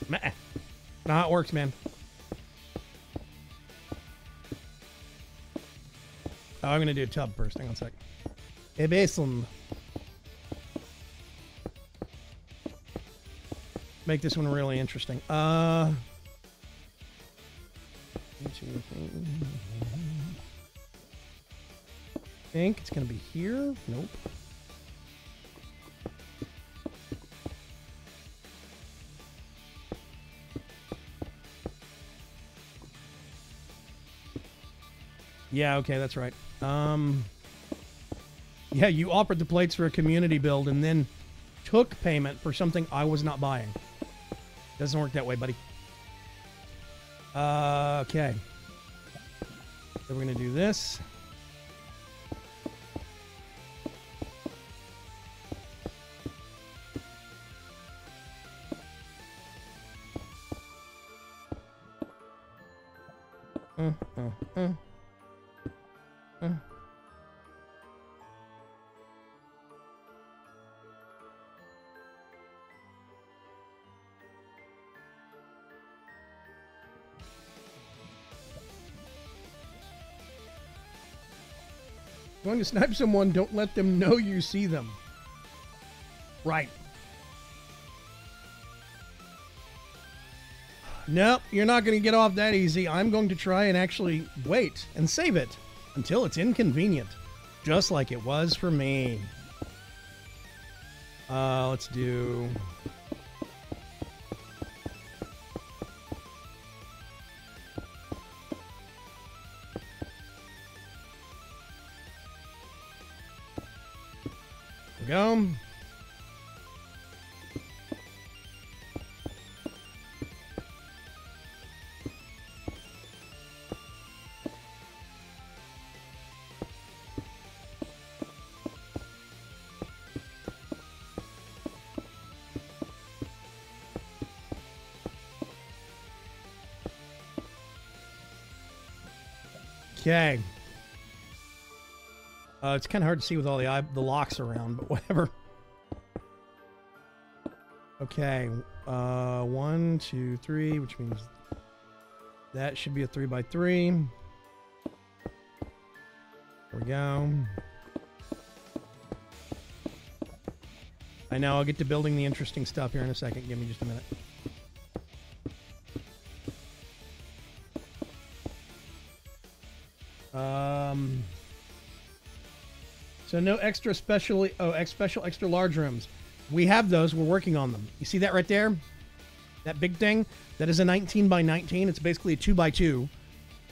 Meh. Not how it works, man. Oh, I'm going to do a tub first. Hang on a sec. Hey, Basin. Make this one really interesting. I think it's going to be here. Nope. Yeah, okay, that's right. Yeah, you offered the plates for a community build and then took payment for something I was not buying. Doesn't work that way, buddy. Okay. So we're going to do this. Going to snipe someone, don't let them know you see them. Right. Nope, you're not going to get off that easy. I'm going to try and actually wait and save it until it's inconvenient. Just like it was for me. Let's do... Go. Okay. It's kind of hard to see with all the locks around, but whatever. Okay. 1, 2, 3, which means that should be a 3x3. There we go. I know, I'll get to building the interesting stuff here in a second. Give me just a minute. So no extra special extra large rooms. We have those. We're working on them. You see that right there? That big thing? That is a 19 by 19. It's basically a 2x2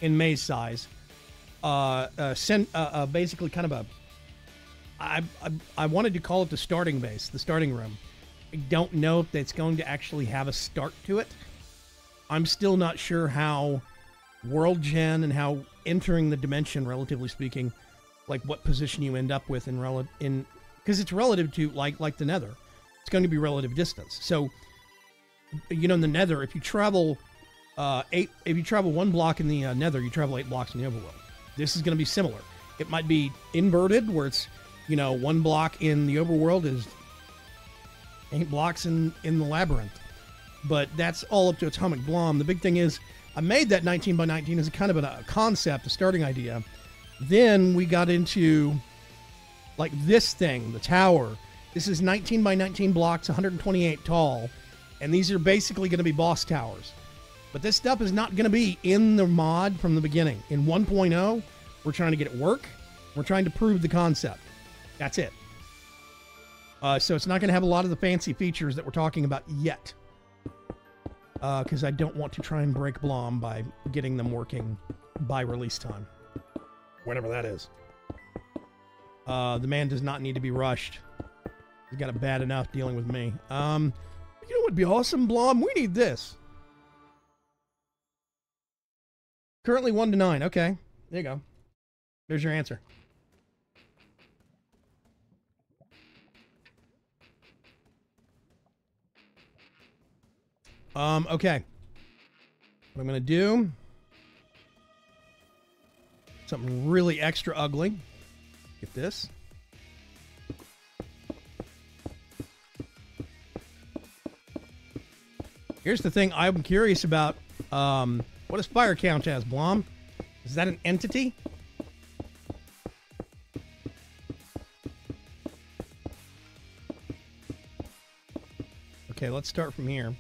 in maze size. Basically kind of a... I wanted to call it the starting base, the starting room. I don't know if it's going to actually have a start to it. I'm still not sure how world gen and how entering the dimension, relatively speaking, like what position you end up with because it's relative to like the Nether. It's going to be relative distance. So, you know, in the Nether, if you travel 1 block in the Nether, you travel 8 blocks in the overworld. This is going to be similar. It might be inverted, where it's, you know, 1 block in the overworld is 8 blocks in the labyrinth. But that's all up to AtomicBlom. The big thing is, I made that 19 by 19 as a kind of a concept, a starting idea. Then we got into, like, this thing, the tower. This is 19 by 19 blocks, 128 tall. And these are basically going to be boss towers. But this stuff is not going to be in the mod from the beginning. In 1.0, we're trying to get it work. We're trying to prove the concept. That's it. So it's not going to have a lot of the fancy features that we're talking about yet. Because I don't want to try and break Blom by getting them working by release time. Whatever that is. The man does not need to be rushed. He's got it bad enough dealing with me. You know what would be awesome, Blom? We need this. Currently 1 to 9. Okay. There you go. There's your answer. Okay. What I'm going to do... something really extra ugly. Get this. Here's the thing I'm curious about. What does fire count as, Blom? Is that an entity? Okay, let's start from here.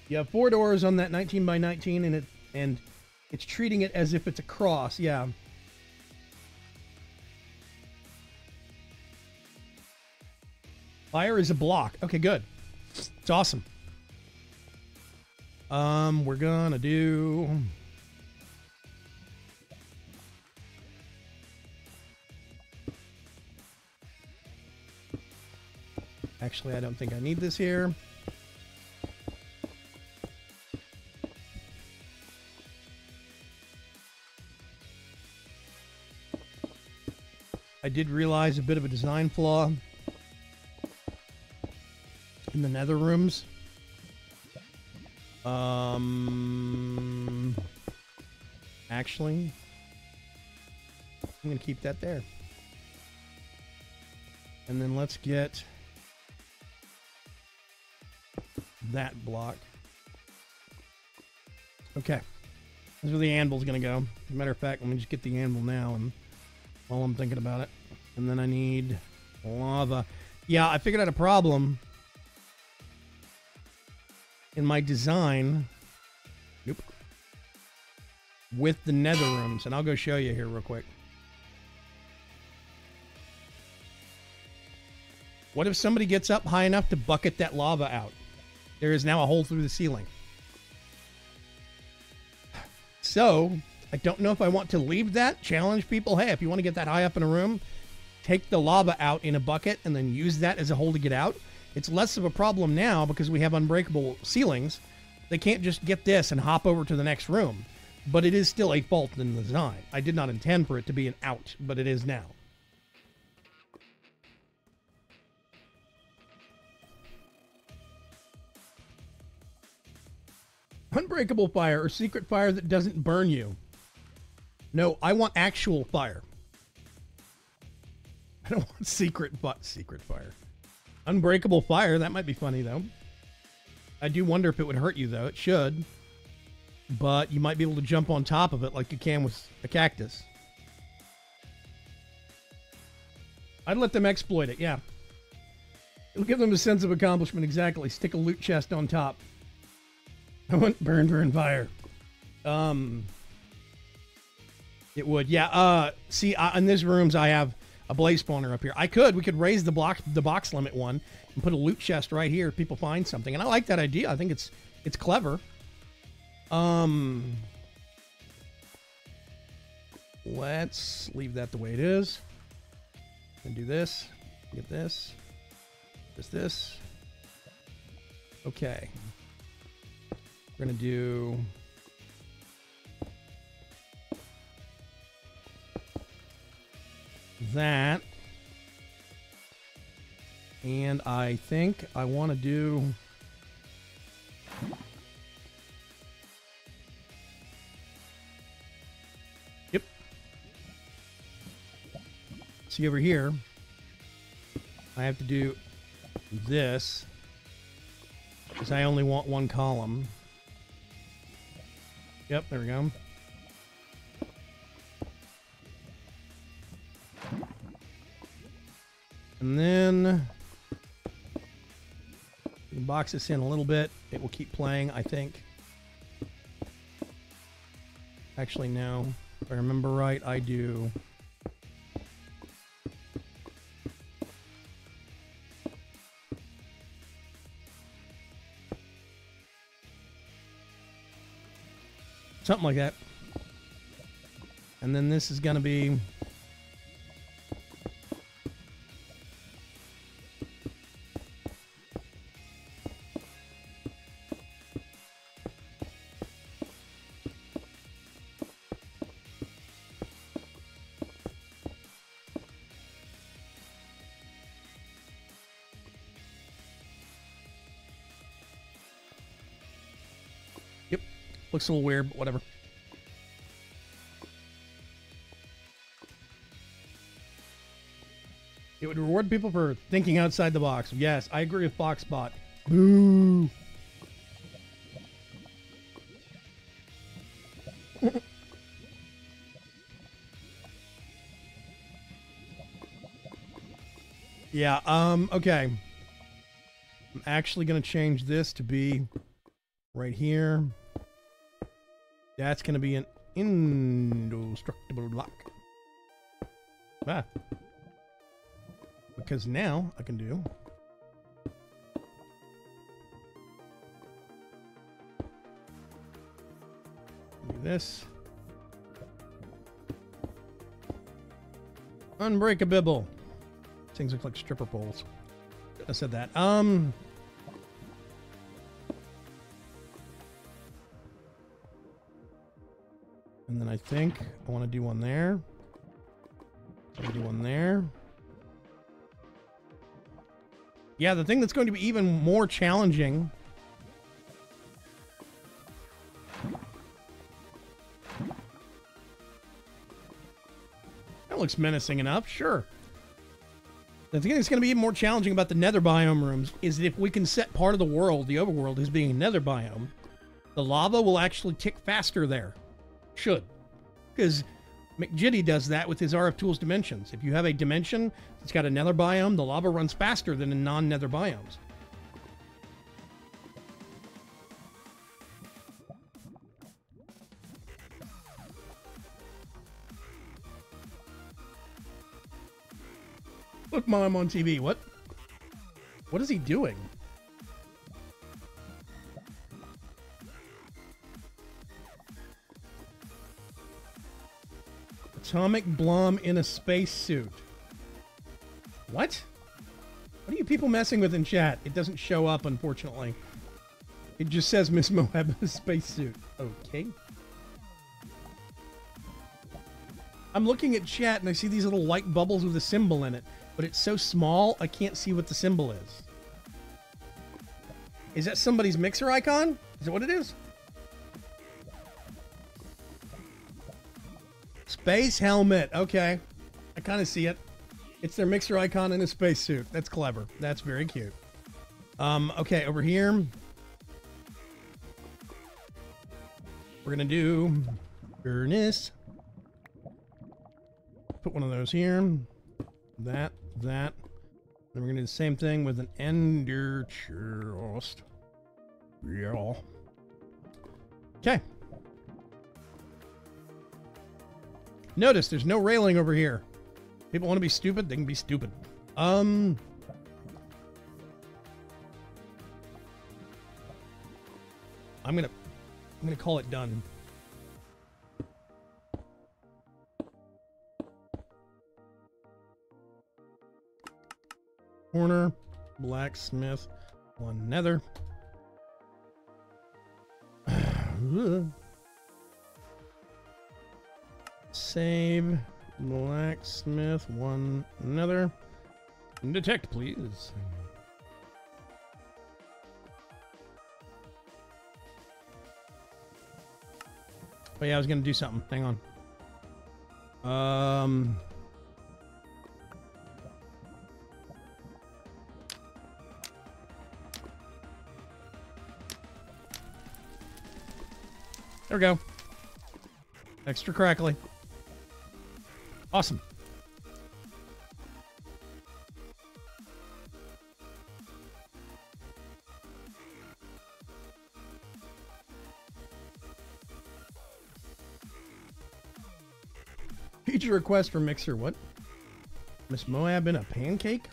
You have 4 doors on that 19 by 19, and it's treating it as if it's a cross. Yeah. Fire is a block. Okay, good. It's awesome. We're gonna do... Actually, I don't think I need this here. I did realize a bit of a design flaw in the nether rooms. Actually, I'm going to keep that there. And then let's get that block. Okay. This is where the anvil's going to go. As a matter of fact, let me just get the anvil now and while I'm thinking about it. And then I need lava. Yeah, I figured out a problem in my design. Nope. With the nether rooms. And I'll go show you here real quick. What if somebody gets up high enough to bucket that lava out? There is now a hole through the ceiling. So, I don't know if I want to leave that, challenge people. Hey, if you want to get that high up in a room, take the lava out in a bucket and then use that as a hole to get out. It's less of a problem now because we have unbreakable ceilings. They can't just get this and hop over to the next room. But it is still a fault in the design. I did not intend for it to be an out, but it is now. Unbreakable fire or secret fire that doesn't burn you. No, I want actual fire. I don't want secret fire. Unbreakable fire, that might be funny though. I do wonder if it would hurt you though. It should. But you might be able to jump on top of it like you can with a cactus. I'd let them exploit it, yeah. It'll give them a sense of accomplishment, exactly. Stick a loot chest on top. I want burn fire. It would, yeah. See, in these rooms, I have a blaze spawner up here. We could raise the box limit one and put a loot chest right here if people find something. And I like that idea. I think it's clever. Let's leave that the way it is. And do this. Get this. This. Okay. We're going to do that. And I think I want to do yep. See over here, I have to do this because I only want one column. Yep, there we go. And then you box this in a little bit. It will keep playing, I think. Actually, no. If I remember right, I do. Something like that. And then this is going to be looks a little weird, but whatever. It would reward people for thinking outside the box. Yes, I agree with Foxbot. Boo! Yeah, okay. I'm actually going to change this to be right here. That's going to be an indestructible block. Ah. Because now I can do this. Unbreakable. Things look like stripper poles. I said that. And then I think I want to do one there. I do one there. Yeah, the thing that's going to be even more challenging. That looks menacing enough, sure. The thing that's going to be even more challenging about the nether biome rooms is that if we can set part of the world, the overworld, as being a nether biome, the lava will actually tick faster there. Should. Because McJitty does that with his RF Tools dimensions. If you have a dimension that's got a nether biome, the lava runs faster than in non-nether biomes. Look, Mom on TV. What? What is he doing? AtomicBlom in a spacesuit. What? What are you people messing with in chat? It doesn't show up, unfortunately. It just says Miss Moab in a spacesuit. Okay. I'm looking at chat and I see these little white bubbles with a symbol in it, but it's so small I can't see what the symbol is. Is that somebody's mixer icon? Is that what it is? Space helmet. Okay. I kind of see it. It's their mixer icon in a spacesuit. That's clever. That's very cute. Okay, over here. We're going to do furnace. Put one of those here. That. Then we're going to do the same thing with an ender chest. Yeah. Okay. Notice there's no railing over here. People want to be stupid, they can be stupid. I'm gonna call it done. Corner, blacksmith, one nether. Save, blacksmith, one nether. Detect, please. Oh yeah, I was gonna do something. Hang on. There we go. Extra crackly. Awesome. Feature request for Mixer. What? Miss Moab in a pancake?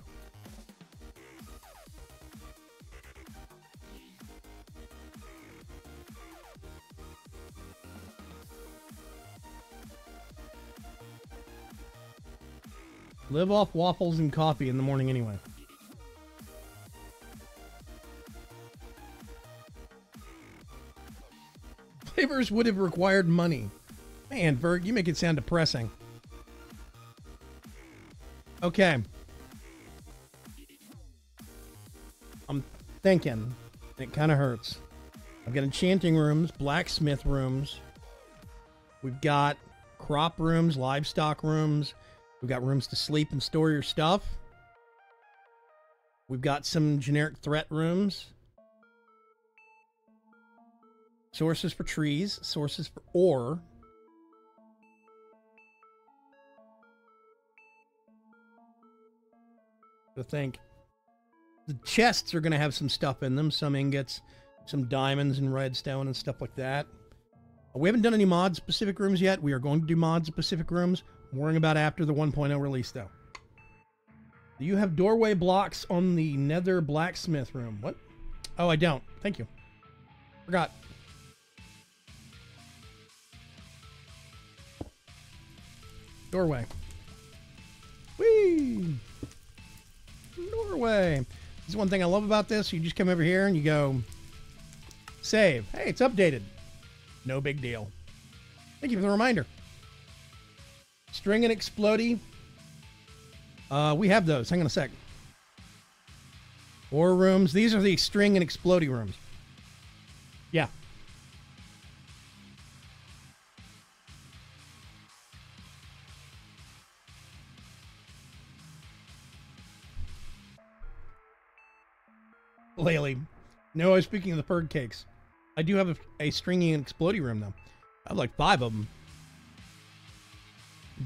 Live off waffles and coffee in the morning anyway. Flavors would have required money. Man, Berg, you make it sound depressing. Okay. I'm thinking. It kind of hurts. I've got enchanting rooms, blacksmith rooms. We've got crop rooms, livestock rooms. We've got rooms to sleep and store your stuff. We've got some generic threat rooms. Sources for trees, sources for ore. I think the chests are going to have some stuff in them, some ingots, some diamonds and redstone and stuff like that. We haven't done any mod specific rooms yet. We are going to do mod specific rooms. I'm worrying about after the 1.0 release though. Do you have doorway blocks on the nether blacksmith room? What? Oh, I don't. Thank you. Forgot. Doorway. Whee! Doorway. This is one thing I love about this. You just come over here and you go, save. Hey, it's updated. No big deal. Thank you for the reminder. String and explodey. We have those. Hang on a sec. 4 rooms. These are the string and explodey rooms. Yeah. Laley. No, I was speaking of the bird cakes. I do have a stringy and explodey room, though. I have like 5 of them.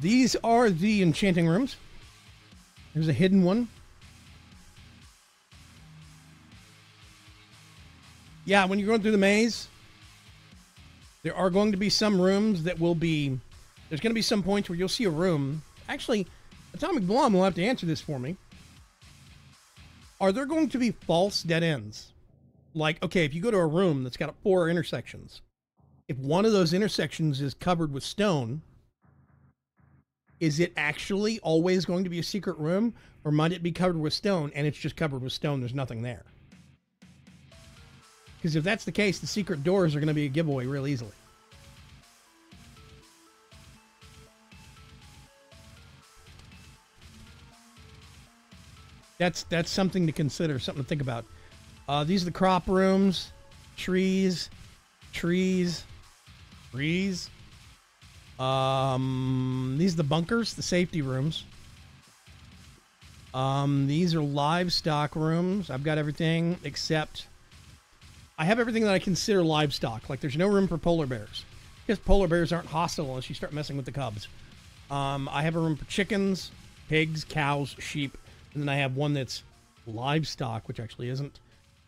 These are the enchanting rooms. There's a hidden one. Yeah, when you're going through the maze, there are going to be some rooms that will be... There's going to be some points where you'll see a room. Actually, AtomicBlom will have to answer this for me. Are there going to be false dead ends? Like, okay, if you go to a room that's got 4 intersections, if one of those intersections is covered with stone, is it actually always going to be a secret room? Or might it be covered with stone and it's just covered with stone, there's nothing there? Because if that's the case, the secret doors are going to be a giveaway real easily. That's something to consider, something to think about. These are the crop rooms, trees. These are the bunkers, the safety rooms. These are livestock rooms. I've got everything except I have everything that I consider livestock. Like there's no room for polar bears because polar bears aren't hostile unless you start messing with the cubs. I have a room for chickens, pigs, cows, sheep, and then I have one that's livestock, which actually isn't.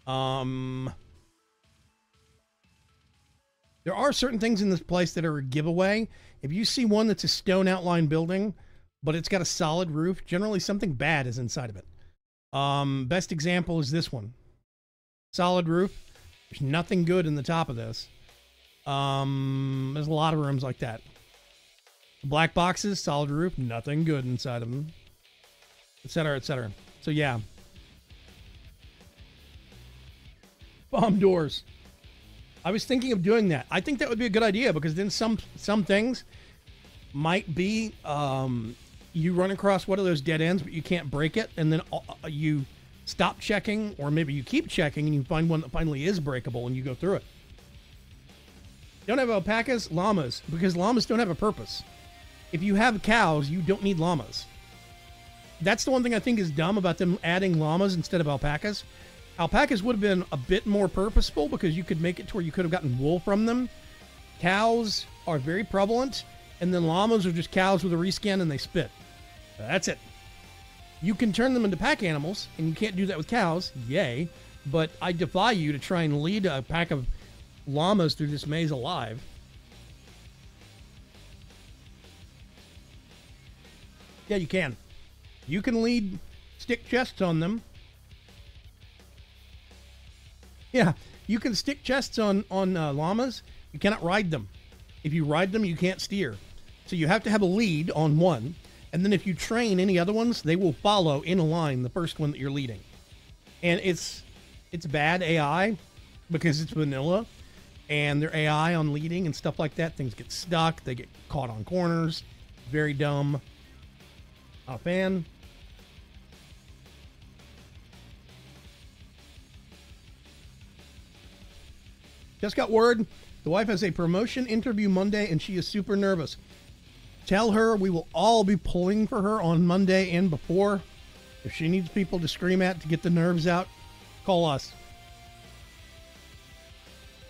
There are certain things in this place that are a giveaway. If you see one that's a stone outline building, but it's got a solid roof, generally something bad is inside of it. Best example is this one. Solid roof. There's nothing good in the top of this. There's a lot of rooms like that. Black boxes, solid roof, nothing good inside of them. Etc., etc. So yeah. Bomb doors. I was thinking of doing that. I think that would be a good idea because then some things might be you run across one of those dead ends, but you can't break it, and then you stop checking, or maybe you keep checking, and you find one that finally is breakable, and you go through it. Don't have alpacas? Llamas, because llamas don't have a purpose. If you have cows, you don't need llamas. That's the one thing I think is dumb about them adding llamas instead of alpacas. Alpacas would have been a bit more purposeful because you could make it to where you could have gotten wool from them. Cows are very prevalent, and then llamas are just cows with a reskin and they spit. That's it. You can turn them into pack animals, and you can't do that with cows. Yay. But I defy you to try and lead a pack of llamas through this maze alive. Yeah, you can. You can lead stick chests on them. Yeah, you can stick chests on llamas. You cannot ride them. If you ride them, you can't steer. So you have to have a lead on one. And then if you train any other ones, they will follow in a line the first one that you're leading. And it's bad AI because it's vanilla. And their AI on leading and stuff like that, things get stuck. They get caught on corners. Very dumb. Not a fan. Just got word. The wife has a promotion interview Monday, and she is super nervous. Tell her we will all be pulling for her on Monday and before. If she needs people to scream at to get the nerves out, call us.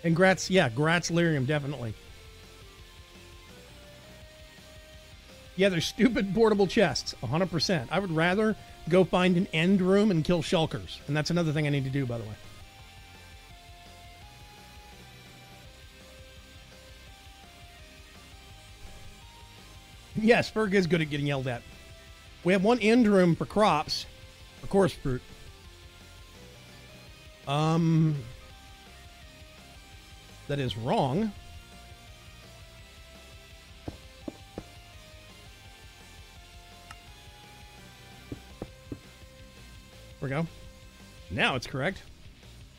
And grats Lyrium, definitely. Yeah, they're stupid portable chests, 100%. I would rather go find an end room and kill shulkers. And that's another thing I need to do, by the way. Yes, Ferg is good at getting yelled at. We have one end room for crops, for course fruit. That is wrong. There we go. Now it's correct.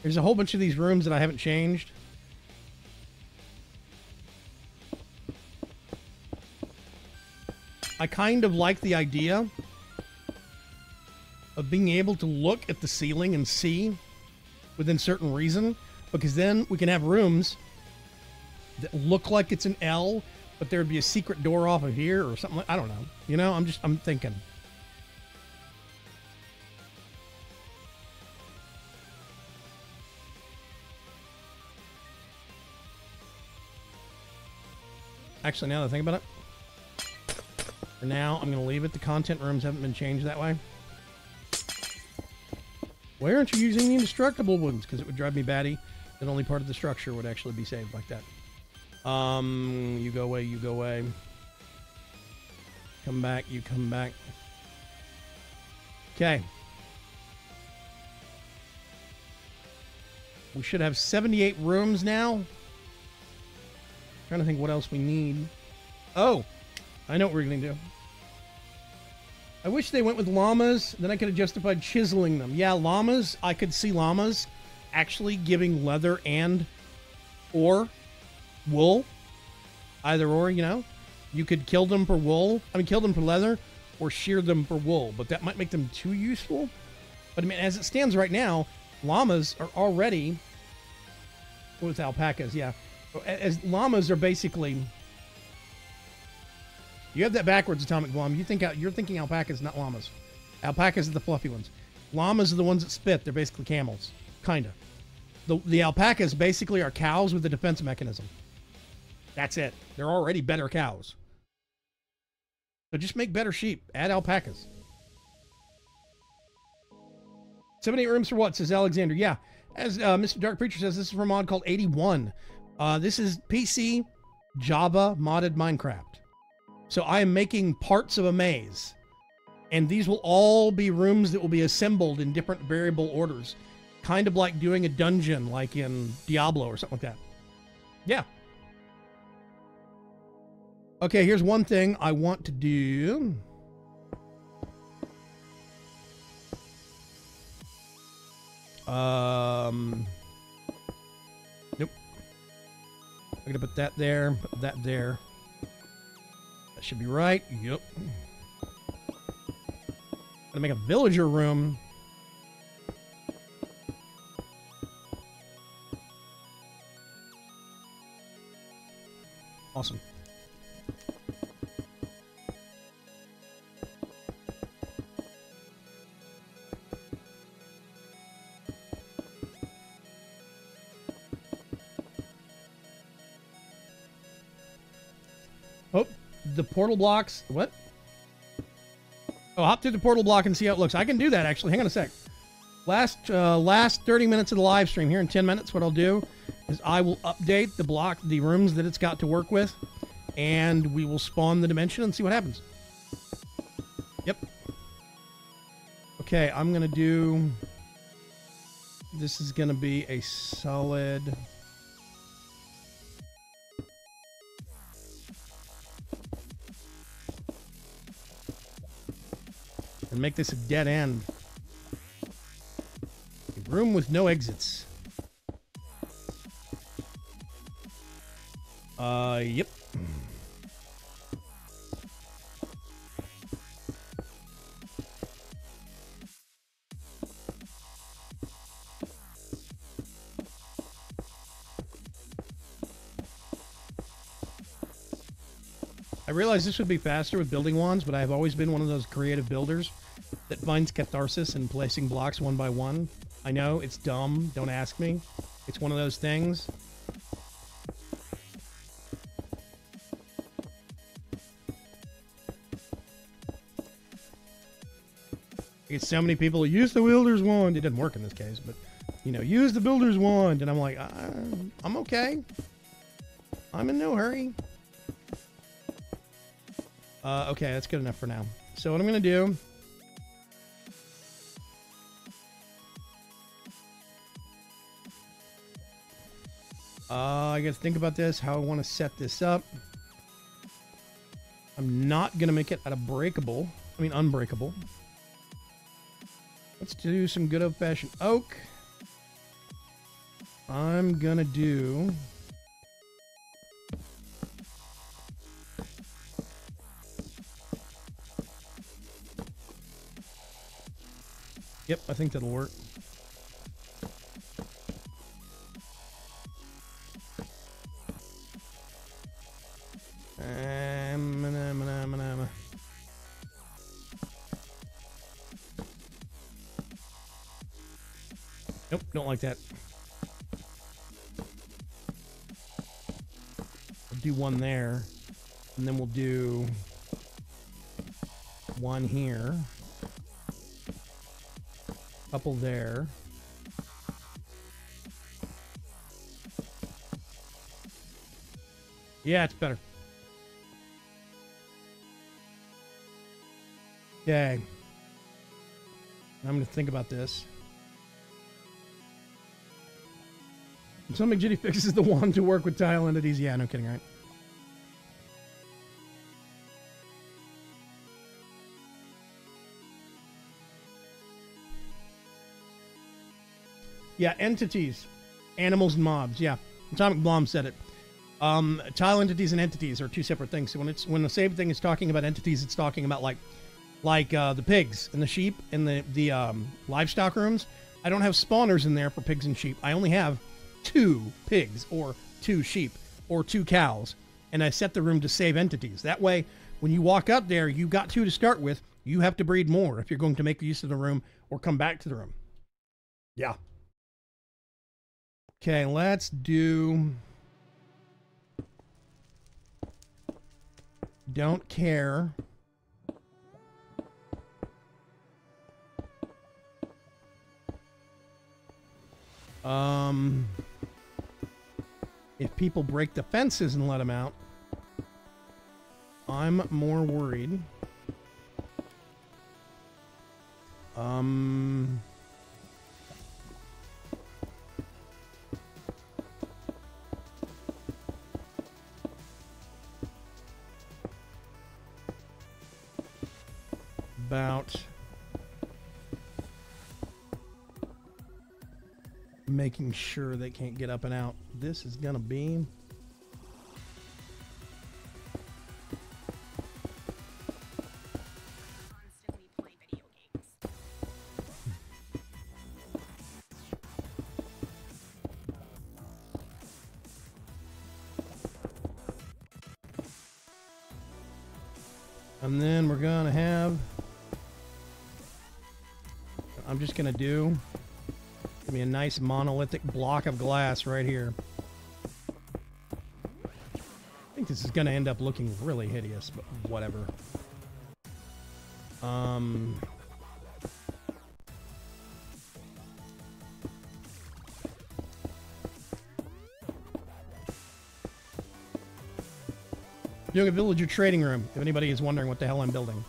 There's a whole bunch of these rooms that I haven't changed. I kind of like the idea of being able to look at the ceiling and see within certain reason, because then we can have rooms that look like it's an L, but there'd be a secret door off of here or something like, I don't know. You know, I'm thinking. Actually, now that I think about it, for now, I'm going to leave it. The content rooms haven't been changed that way. Why aren't you using the indestructible ones? Because it would drive me batty that only part of the structure would actually be saved like that. You go away, you go away. Come back, you come back. Okay. We should have 78 rooms now. Trying to think what else we need. Oh, I know what we're going to do. I wish they went with llamas. Then I could have justified chiseling them. Yeah, llamas. I could see llamas actually giving leather and or wool. Either or, you know. You could kill them for wool. I mean, kill them for leather or shear them for wool. But that might make them too useful. But I mean, as it stands right now, llamas are already... with alpacas, yeah. As llamas are basically... You have that backwards, AtomicBlom. You're thinking alpacas, not llamas. Alpacas are the fluffy ones. Llamas are the ones that spit. They're basically camels. Kinda. The alpacas basically are cows with a defense mechanism. That's it. They're already better cows. So just make better sheep. Add alpacas. 78 rooms for what? Says Alexander. Yeah. As Mr. Dark Preacher says, this is for a mod called EightyOne. This is PC Java modded Minecraft. So I am making parts of a maze. And these will all be rooms that will be assembled in different variable orders. Kind of like doing a dungeon like in Diablo or something like that. Yeah. Okay, here's one thing I want to do. Nope. I'm gonna put that there, put that there. That should be right. Yep. Gonna make a villager room. Awesome. Oh, the portal blocks. What? Oh, hop through the portal block and see how it looks. I can do that, actually. Hang on a sec. Last 30 minutes of the live stream. Here in 10 minutes, what I'll do is I will update the rooms that it's got to work with, and we will spawn the dimension and see what happens. Yep. Okay, I'm going to do... This is going to be a solid... And make this a dead end. A room with no exits. Yep. I realize this would be faster with building wands, but I've always been one of those creative builders that finds catharsis in placing blocks one by one. I know, it's dumb. Don't ask me. It's one of those things. I get so many people who use the builder's wand. It doesn't work in this case, but, you know, use the builder's wand. And I'm like, I'm okay. I'm in no hurry. Okay, that's good enough for now. So what I'm going to do... I got to think about this, how I want to set this up. I'm not going to make it out of breakable. I mean, unbreakable. Let's do some good old-fashioned oak. I'm gonna do... Yep, I think that'll work. Nope, don't like that. We'll do one there, and then we'll do one here, couple there. Yeah, it's better. Okay. I'm going to think about this. AtomicBlom fixes the one to work with tile entities. Yeah, no kidding, right? Yeah, entities. Animals and mobs. Yeah. AtomicBlom said it. Tile entities and entities are two separate things. So when the same thing is talking about entities, it's talking about like the pigs and the sheep and the livestock rooms. I don't have spawners in there for pigs and sheep. I only have 2 pigs or 2 sheep or 2 cows, and I set the room to save entities. That way, when you walk up there, you got 2 to start with. You have to breed more if you're going to make use of the room or come back to the room. Yeah. Okay, let's do... Don't care. If people break the fences and let them out, I'm more worried. About making sure they can't get up and out. This is gonna be and then we're gonna have, I'm just gonna do, give me a nice monolithic block of glass right here. I think this is gonna end up looking really hideous, but whatever. Doing a villager trading room, if anybody is wondering what the hell I'm building.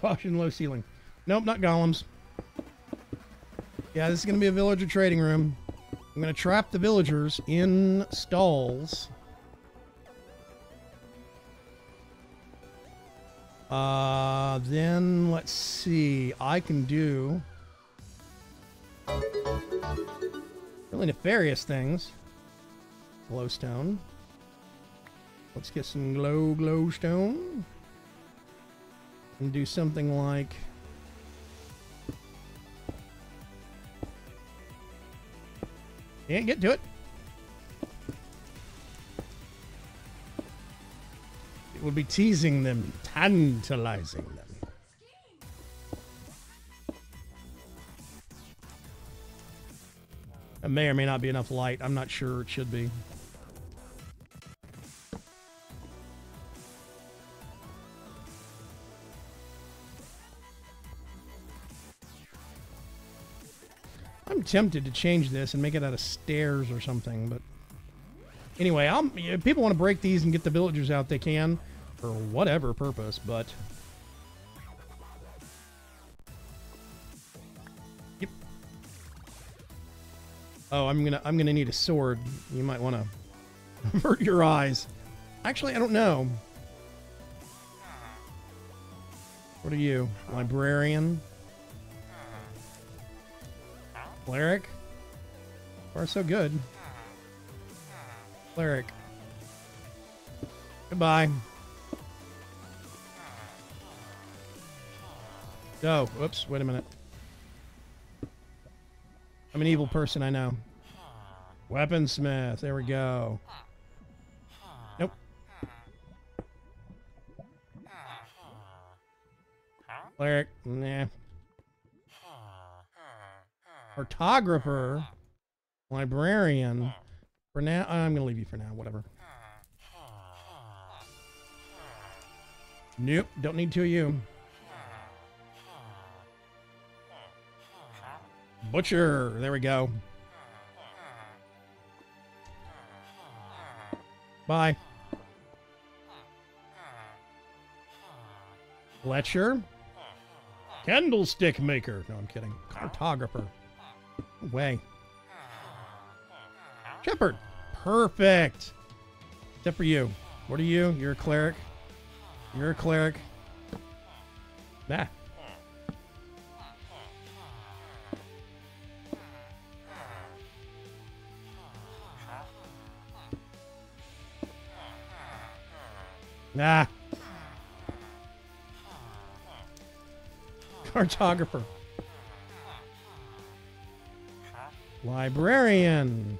Caution, low ceiling. Nope, not golems. Yeah, this is going to be a villager trading room. I'm going to trap the villagers in stalls. Then, let's see. I can do really nefarious things. Glowstone. Let's get some glowstone. And do something like... Can't get to it. It would be teasing them, tantalizing them. It may or may not be enough light. I'm not sure. It should be. I'm tempted to change this and make it out of stairs or something, but anyway, if people want to break these and get the villagers out, they can, for whatever purpose, but... Yep. Oh, I'm gonna need a sword. You might want to avert your eyes. Actually, I don't know. What are you? Librarian? Cleric? Far so good. Cleric. Goodbye. Oh, whoops, wait a minute. I'm an evil person, I know. Weaponsmith, there we go. Nope. Cleric, nah. Cartographer. Librarian. For now, I'm gonna leave you for now, whatever. Nope, don't need two of you. Butcher, there we go. Bye. Fletcher. Candlestick maker. No, I'm kidding. Cartographer. No way. Shepherd. Perfect. Except for you. What are you? You're a cleric. You're a cleric. Nah. Nah. Cartographer. Librarian.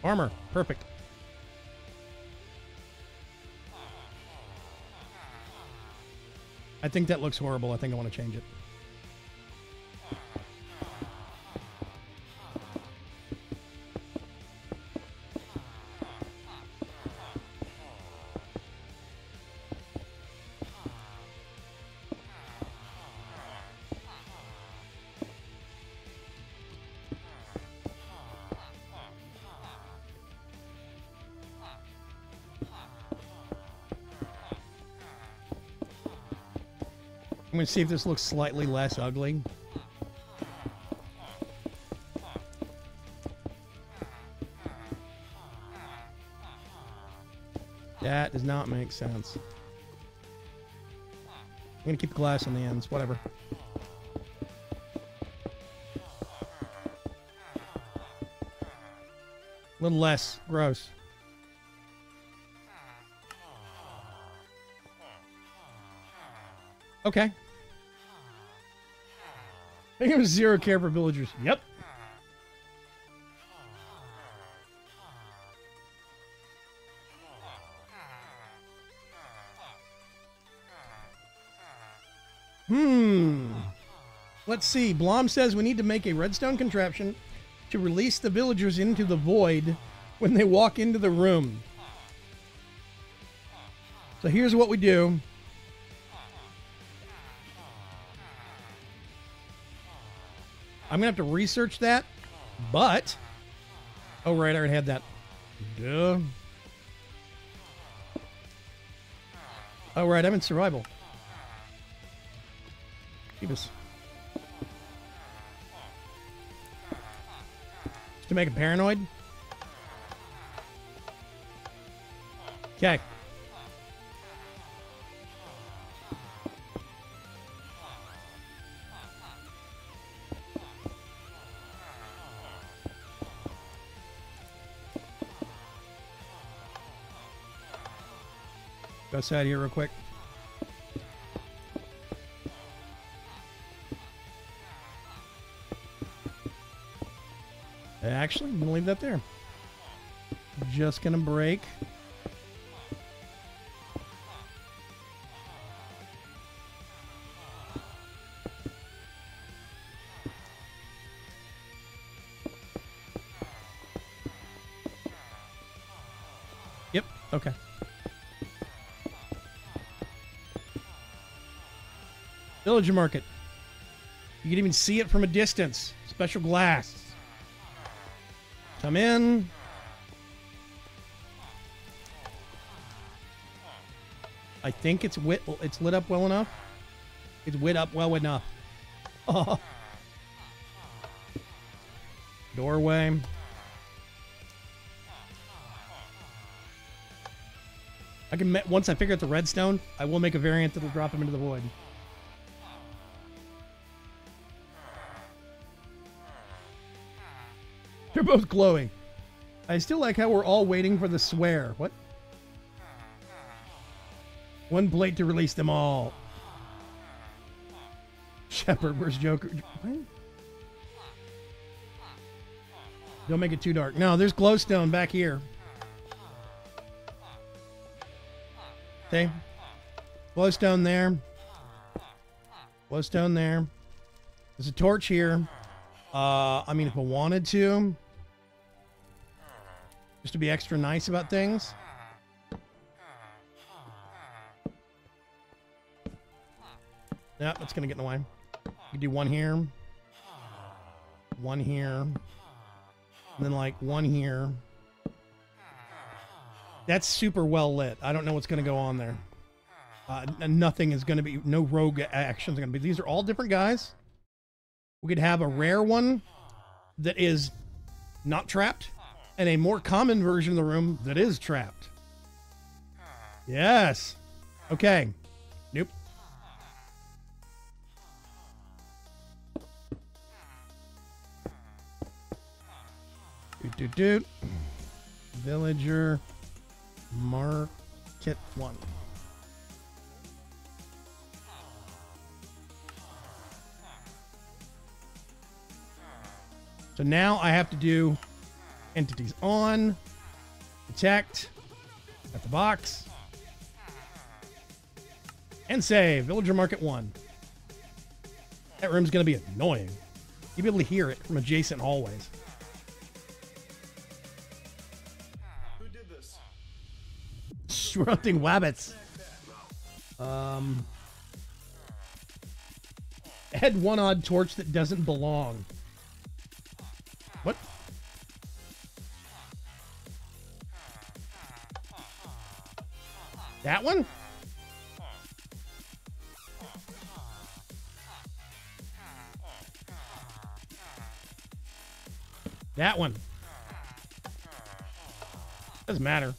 Armor. Perfect. I think that looks horrible. I think I want to change it. I'm going to see if this looks slightly less ugly. That does not make sense. I'm going to keep the glass on the ends, whatever. A little less gross. Okay. I think it was 0 care for villagers. Yep. Let's see. Blom says we need to make a redstone contraption to release the villagers into the void when they walk into the room. So here's what we do. I'm going to have to research that, but... Oh, right, I already had that. Duh. Oh, right, I'm in survival. Jeebus. To make a paranoid? Okay. Go outside here real quick. Actually, I'm gonna leave that there. Just gonna break. Yep, okay. Villager market. You can even see it from a distance. Special glass. Come in. I think it's lit up well enough. It's lit up well enough. Oh. Doorway. I can, once I figure out the redstone, I will make a variant that'll drop him into the void. They're both glowing. I still like how we're all waiting for the swear. What? One blade to release them all. Shepard, where's Joker? What? Don't make it too dark. No, there's glowstone back here. Okay. Glowstone there. Glowstone there. There's a torch here. I mean, if I wanted to, just to be extra nice about things. Yeah, that's going to get in the way. You can do one here. One here. And then, like, one here. That's super well lit. I don't know what's going to go on there. Nothing is going to be... No rogue actions are going to be... These are all different guys. We could have a rare one that is not trapped, and a more common version of the room that is trapped. Yes. Okay. Nope. Doot. Villager Market 1. So now I have to do entities on, detect, at the box, and save. Villager Market 1. That room's going to be annoying. You'll be able to hear it from adjacent hallways. Who did this? We're hunting wabbits. Add one odd torch that doesn't belong. What? That one? That one. Doesn't matter.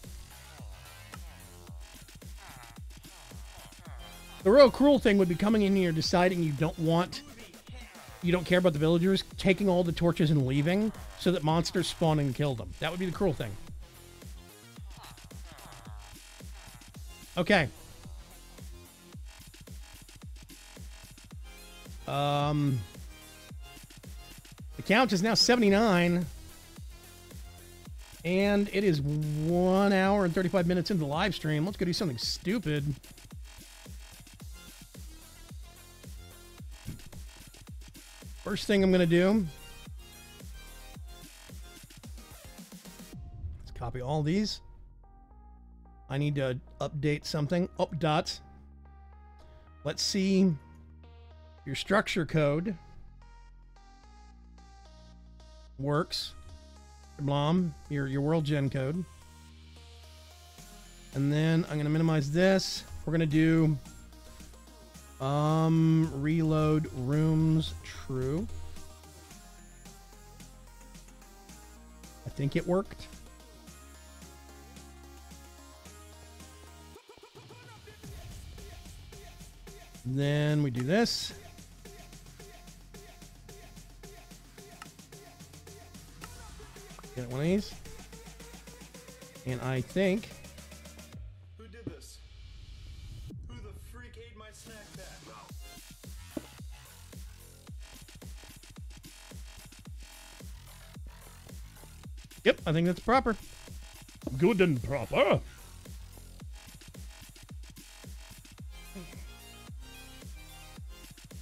The real cruel thing would be coming in here deciding you don't care about the villagers, taking all the torches and leaving so that monsters spawn and kill them. That would be the cruel thing. Okay. The count is now 79. And it is 1 hour and 35 minutes into the live stream. Let's go do something stupid. First thing I'm going to do, let's copy all these. I need to update something. Update. Let's see your structure code works. Blom, your world gen code. And then I'm going to minimize this. We're going to do reload rooms true. I think it worked. Then we do this. Get one of these. And I think... Who did this? Who the freak ate my snack bag? Yep, I think that's proper. Good and proper.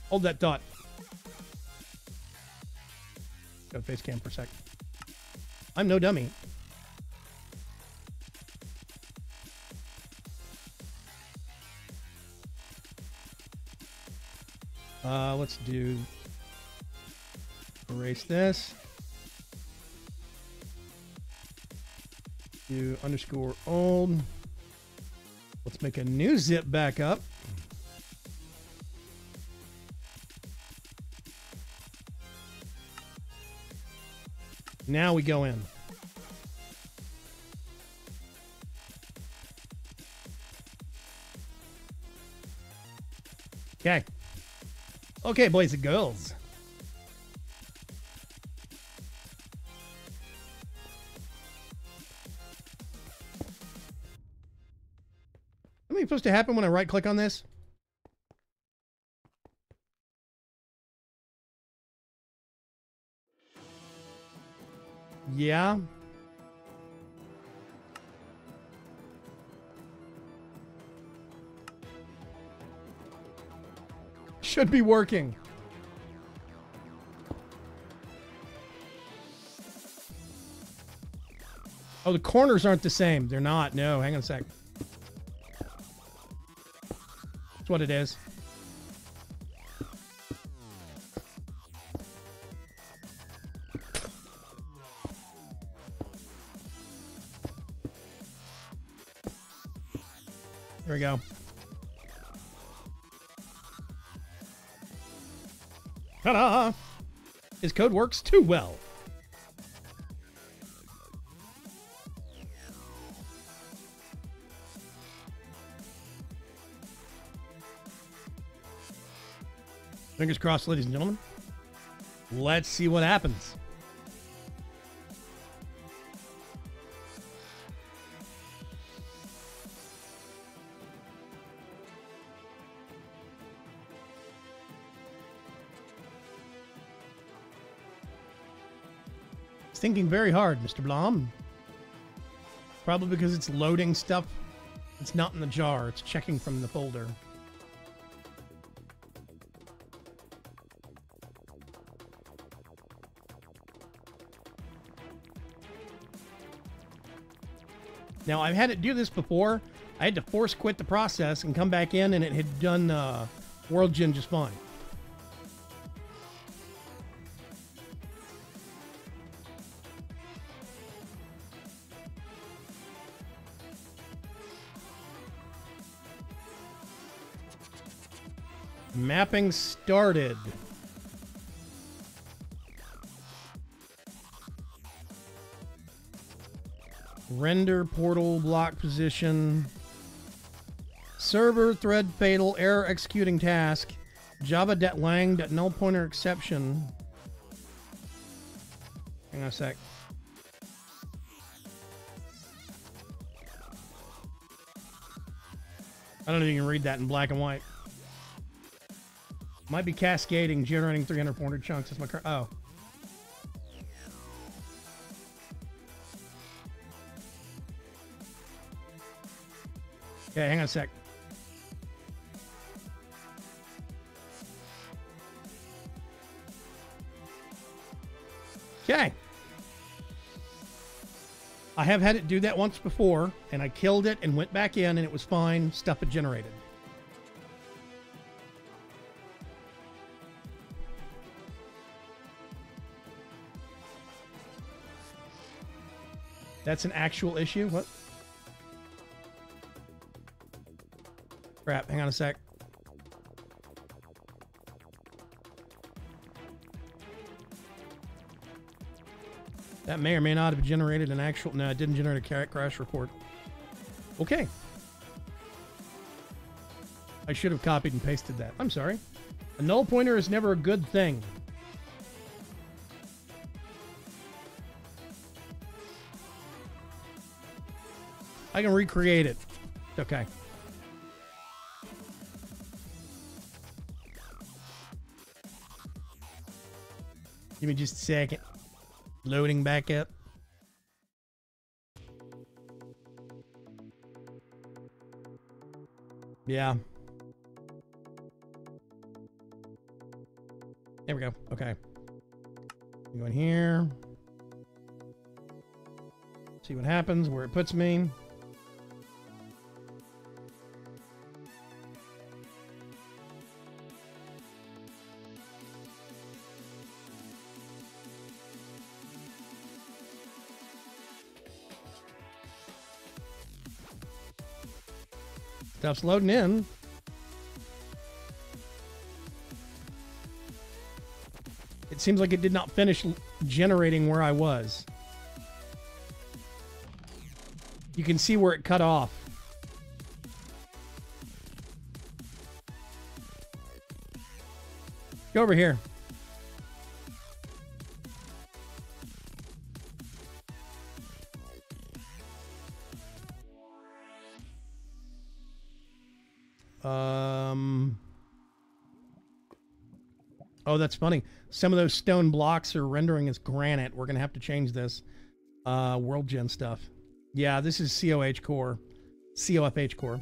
Hold that dot. Go face cam for a sec. I'm no dummy. Let's do erase this. Do underscore old. Let's make a new zip back up. Now we go in. Okay. Okay, boys and girls. Something supposed to happen when I right click on this? Yeah. Should be working. Oh, the corners aren't the same. They're not. No, hang on a sec. That's what it is. There we go. Ta-da! His code works too well. Fingers crossed, ladies and gentlemen. Let's see what happens. It's thinking very hard, Mr. Blom. Probably because it's loading stuff that's not in the jar. It's checking from the folder. Now, I've had it do this before. I had to force quit the process and come back in, and it had done WorldGen just fine. Mapping started. Render portal block position. Server thread fatal error executing task. Java.lang.null pointer exception. Hang on a sec. I don't know if you can read that in black and white. Might be cascading, generating 300 pointer chunks. That's my current. Oh. Okay, hang on a sec. Okay. I have had it do that once before, and I killed it and went back in, and it was fine. Stuff had generated. That's an actual issue? What? Crap, hang on a sec. That may or may not have generated an actual... No, it didn't generate a crash report. Okay. I should have copied and pasted that. I'm sorry. A null pointer is never a good thing. I can recreate it. Okay. Give me just a second. Loading back up. Yeah. There we go. Okay. Go in here. See what happens, where it puts me. Stuff's loading in. It seems like it did not finish generating where I was. You can see where it cut off. Go over here. Oh, that's funny. Some of those stone blocks are rendering as granite. We're going to have to change this. World Gen stuff. Yeah, this is COH core. COFH core.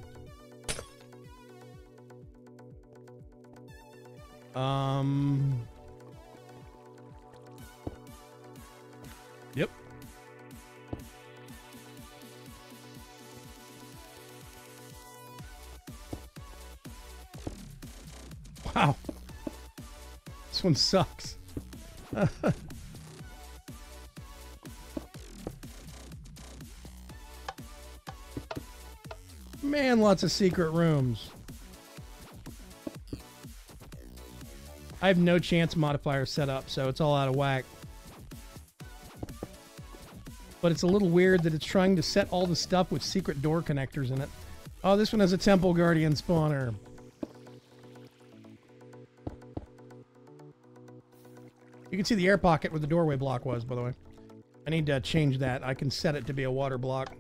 Yep. Wow. This one sucks. Man, lots of secret rooms. I have no chance modifier set up, so it's all out of whack. But it's a little weird that it's trying to set all the stuff with secret door connectors in it. Oh, this one has a Temple Guardian spawner. You can see the air pocket where the doorway block was, by the way. I need to change that. I can set it to be a water block.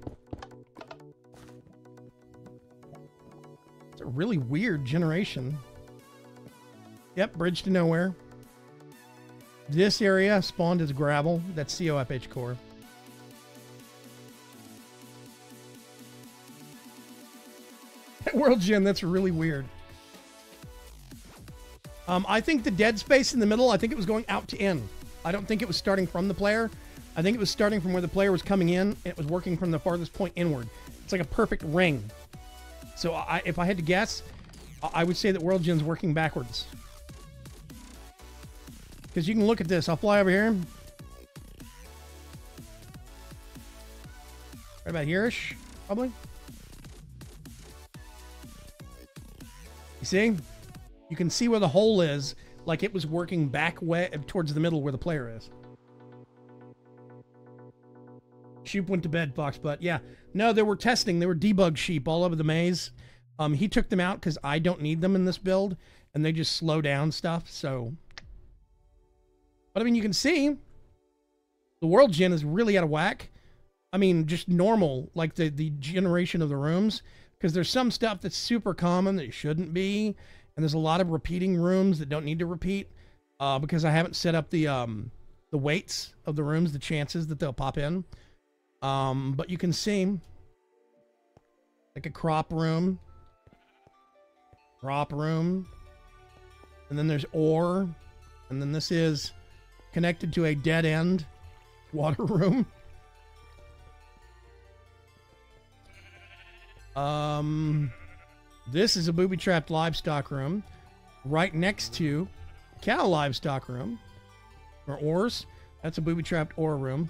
It's a really weird generation. Yep, bridge to nowhere. This area spawned as gravel. That's COFH core. World Gen, that's really weird. I think the dead space in the middle, I think it was going out to in. I don't think it was starting from the player. I think it was starting from where the player was coming in, and it was working from the farthest point inward. It's like a perfect ring. So if I had to guess, I would say that World Gen's working backwards. Because you can look at this. I'll fly over here. Right about here-ish, probably. You see? You can see where the hole is, like it was working back way towards the middle where the player is. Sheep went to bed, Foxbutt. Yeah. No, they were testing. They were debug sheep all over the maze. He took them out because I don't need them in this build, and they just slow down stuff, so... But, I mean, you can see the World Gen is really out of whack. I mean, just normal, like the generation of the rooms, because there's some stuff that's super common that shouldn't be, and there's a lot of repeating rooms that don't need to repeat, because I haven't set up the weights of the rooms, the chances that they'll pop in. But you can see, like a crop room, and then there's ore, and then this is connected to a dead end water room. This is a booby-trapped livestock room right next to cow livestock room, or ores. That's a booby-trapped ore room.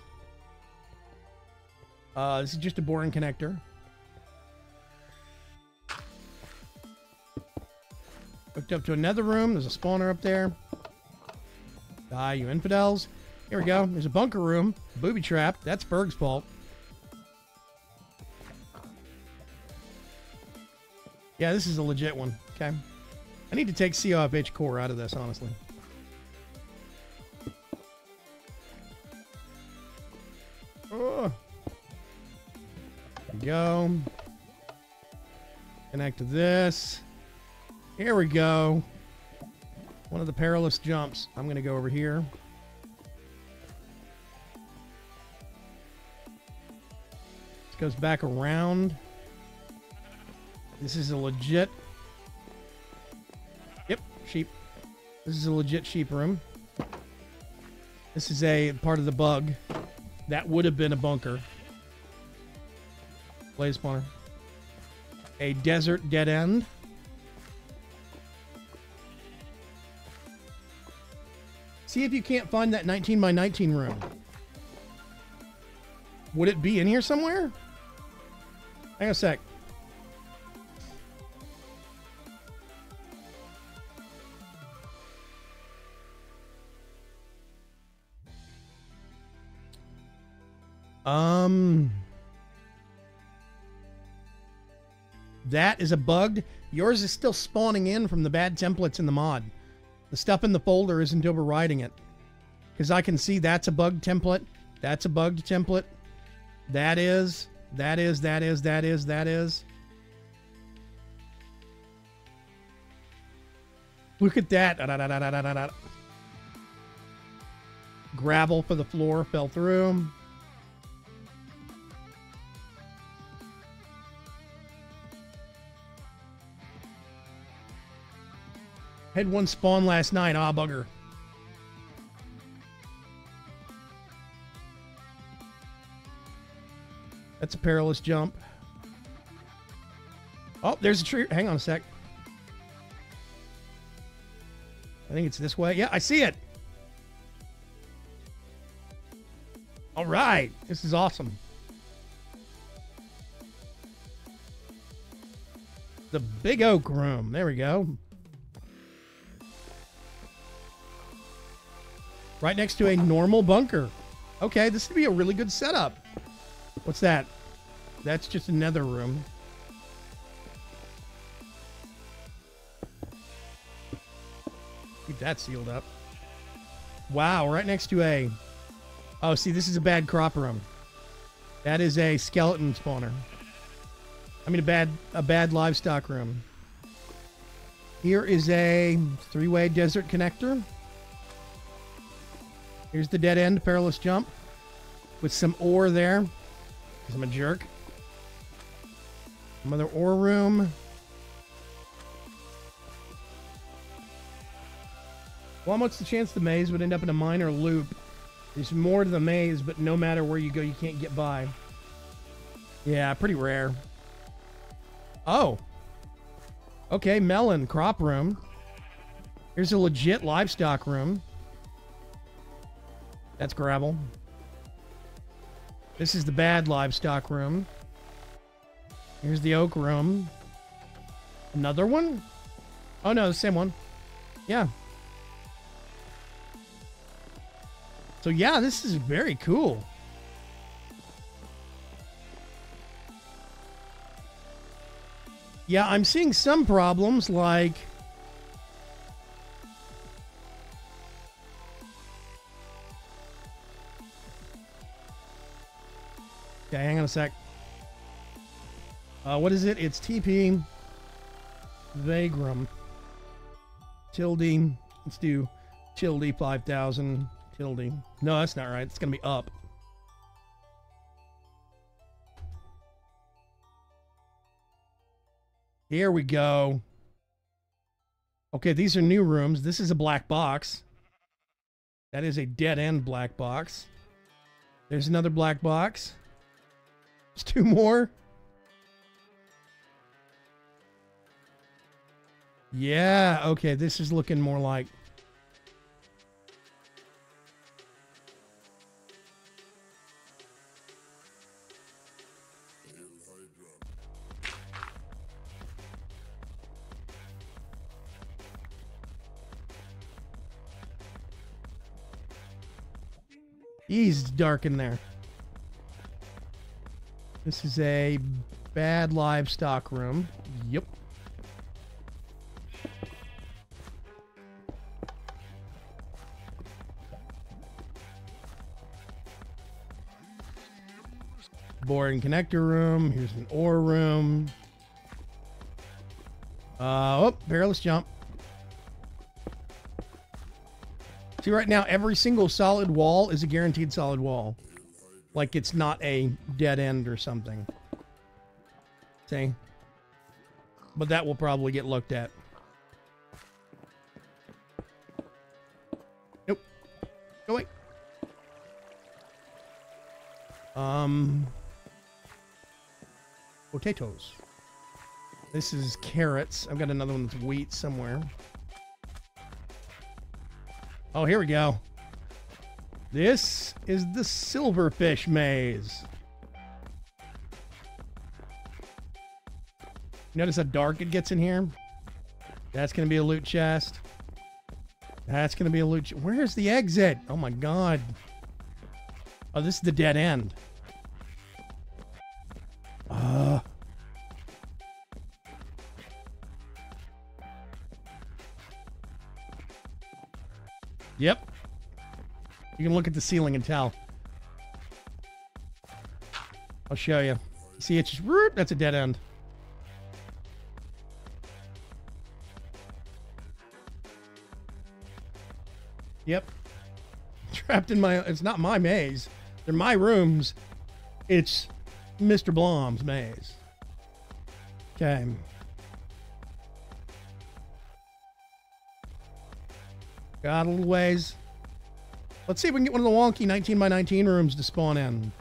This is just a boring connector. Hooked up to another room. There's a spawner up there. Die, you infidels. Here we go. There's a bunker room. Booby trap. That's Berg's fault. Yeah, this is a legit one. Okay. I need to take COFH core out of this, honestly. Oh. There we go. Connect to this. Here we go. One of the perilous jumps. I'm going to go over here. This goes back around. This is a legit... Yep, sheep. This is a legit sheep room. This is a part of the bug. That would have been a bunker. Blaze spawner. A desert dead end. See if you can't find that 19 by 19 room. Would it be in here somewhere? Hang on a sec. That is a bugged. Yours is still spawning in from the bad templates in the mod. The stuff in the folder isn't overriding it. Because I can see that's a bugged template. That's a bugged template. That is. Look at that. Gravel for the floor fell through. Had one spawn last night. Ah, bugger. That's a perilous jump. Oh, there's a tree. Hang on a sec. I think it's this way. Yeah, I see it. All right. This is awesome. The big oak room. There we go. Right next to a normal bunker. Okay, this would be a really good setup. What's that? That's just another room. Keep that sealed up. Wow, right next to a... Oh, see, this is a bad crop room. That is a skeleton spawner. I mean, a bad livestock room. Here is a three-way desert connector. Here's the dead end perilous jump with some ore there, because I'm a jerk. Another ore room. Well, what's the chance the maze would end up in a mine or loop? There's more to the maze, but no matter where you go, you can't get by. Yeah, pretty rare. Oh. Okay, melon crop room. Here's a legit livestock room. That's gravel. This is the bad livestock room. Here's the oak room. Another one? Oh no, the same one. Yeah. So yeah, this is very cool. Yeah, I'm seeing some problems like... Okay, hang on a sec. What is it? It's TP Vaygrim. Tilde. Let's do tilde 5000. Tilde. No, that's not right. It's going to be up. Here we go. Okay, these are new rooms. This is a black box. That is a dead-end black box. There's another black box. There's two more. Yeah, okay, this is looking more like... He's dark in there. This is a bad livestock room. Yep. Boring connector room. Here's an ore room. Oh, perilous jump. See, right now, every single solid wall is a guaranteed solid wall. Like it's not a dead end or something. See? But that will probably get looked at. Nope. Go away. Potatoes. This is carrots. I've got another one that's wheat somewhere. Oh, here we go. This is the silverfish maze. Notice how dark it gets in here? That's going to be a loot chest. That's going to be a loot chest. Where's the exit? Oh my god. Oh, this is the dead end. Yep. You can look at the ceiling and tell. I'll show you. See, it's just, that's a dead end. Yep. Trapped in my, it's not my maze. They're my rooms. It's Mr. Blom's maze. Okay. Got a little ways. Let's see if we can get one of the wonky 19 by 19 rooms to spawn in.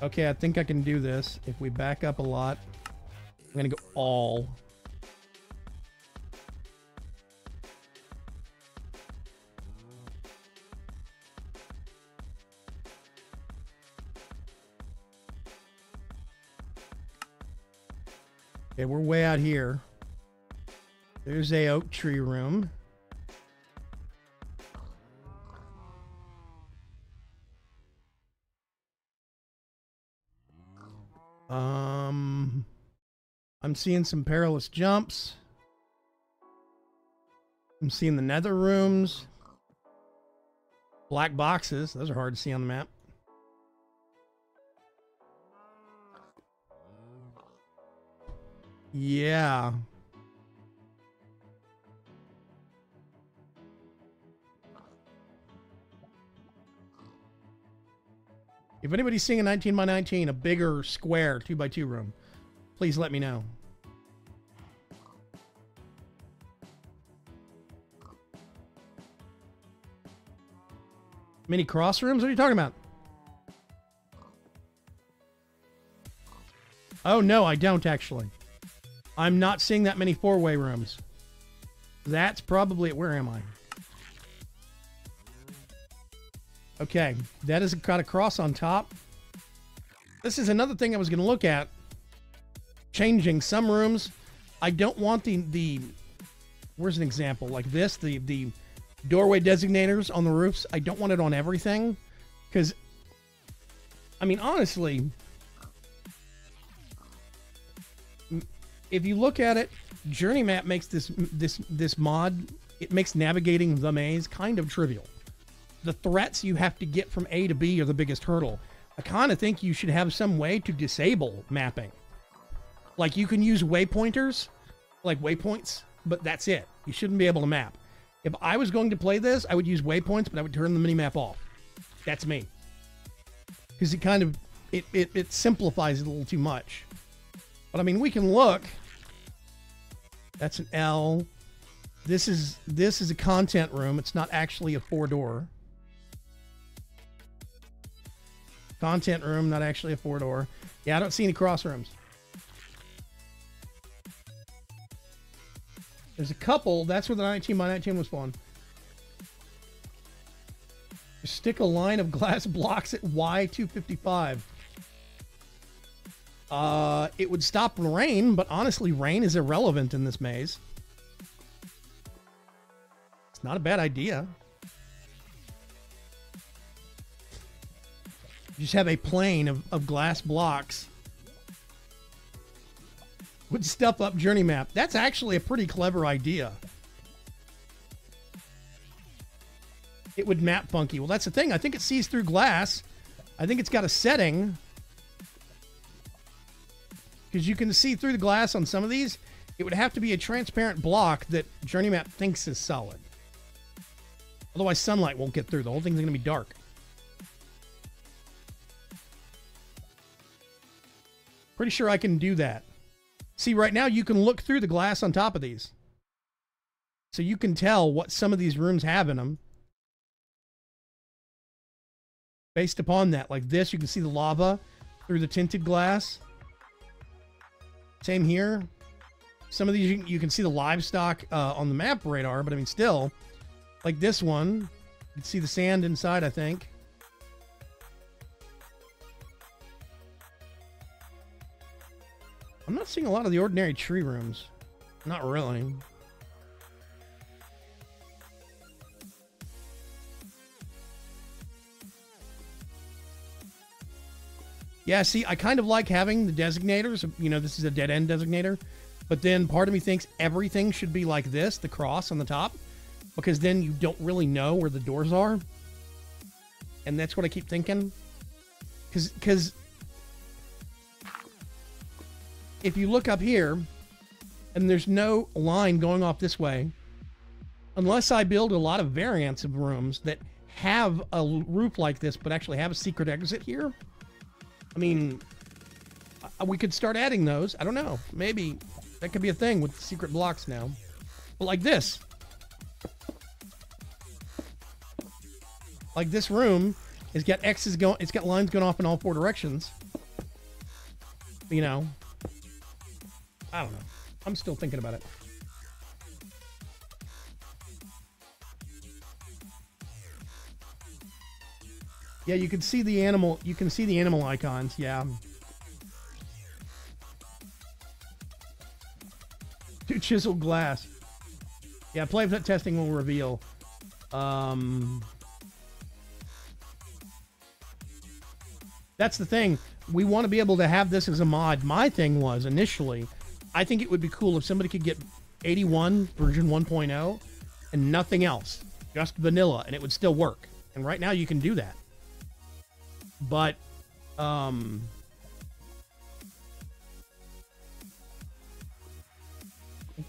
Okay, I think I can do this. If we back up a lot, I'm gonna go all. Okay, we're way out here. There's a oak tree room. I'm seeing some perilous jumps. I'm seeing the nether rooms. Black boxes. Those are hard to see on the map. Yeah. If anybody's seeing a 19 by 19, a bigger square 2 by 2 room, please let me know. Mini cross rooms? What are you talking about? Oh, no, I don't actually. I'm not seeing that many 4-way rooms. That's probably... Where am I? Okay, that has got a cross on top. This is another thing I was going to look at. Changing some rooms. I don't want the where's an example? Like this, the doorway designators on the roofs. I don't want it on everything. Because, I mean, honestly, if you look at it, Journey Map makes this mod, it makes navigating the maze kind of trivial. The threats you have to get from A to B are the biggest hurdle. I kind of think you should have some way to disable mapping. Like you can use waypointers, like waypoints, but that's it. You shouldn't be able to map. If I was going to play this, I would use waypoints, but I would turn the minimap off. That's me. Because it kind of, it simplifies it a little too much. But I mean, we can look. That's an L. This is a content room. It's not actually a 4-door. Content room, not actually a 4-door. Yeah, I don't see any cross rooms. There's a couple. That's where the 19 by 19 was spawned. Just stick a line of glass blocks at Y255. It would stop rain, but honestly, rain is irrelevant in this maze. It's not a bad idea. You just have a plane of glass blocks. Would stuff up Journey Map. That's actually a pretty clever idea. It would map funky. Well, that's the thing. I think it sees through glass. I think it's got a setting. Because you can see through the glass on some of these. It would have to be a transparent block that Journey Map thinks is solid. Otherwise, sunlight won't get through. The whole thing's going to be dark. Pretty sure I can do that. See, right now you can look through the glass on top of these. So you can tell what some of these rooms have in them. Based upon that, like this, you can see the lava through the tinted glass. Same here. Some of these you can see the livestock on the map radar, but I mean still, like this one, you can see the sand inside, I think. I'm not seeing a lot of the ordinary tree rooms. Not really. Yeah, see, I kind of like having the designators. You know, this is a dead end designator. But then part of me thinks everything should be like this, the cross on the top. Because then you don't really know where the doors are. And that's what I keep thinking. Because if you look up here, and there's no line going off this way, unless I build a lot of variants of rooms that have a roof like this, but actually have a secret exit here. I mean, we could start adding those. I don't know. Maybe that could be a thing with secret blocks now. But like this. Like this room has got X's going, it's got lines going off in all 4 directions. You know. I don't know. I'm still thinking about it. Yeah, you can see the animal. You can see the animal icons. Yeah. 2 chiseled glass. Yeah, play testing will reveal. That's the thing. We want to be able to have this as a mod. My thing was initially, I think it would be cool if somebody could get EightyOne version 1.0 and nothing else, just vanilla, and it would still work. And right now you can do that. But, thank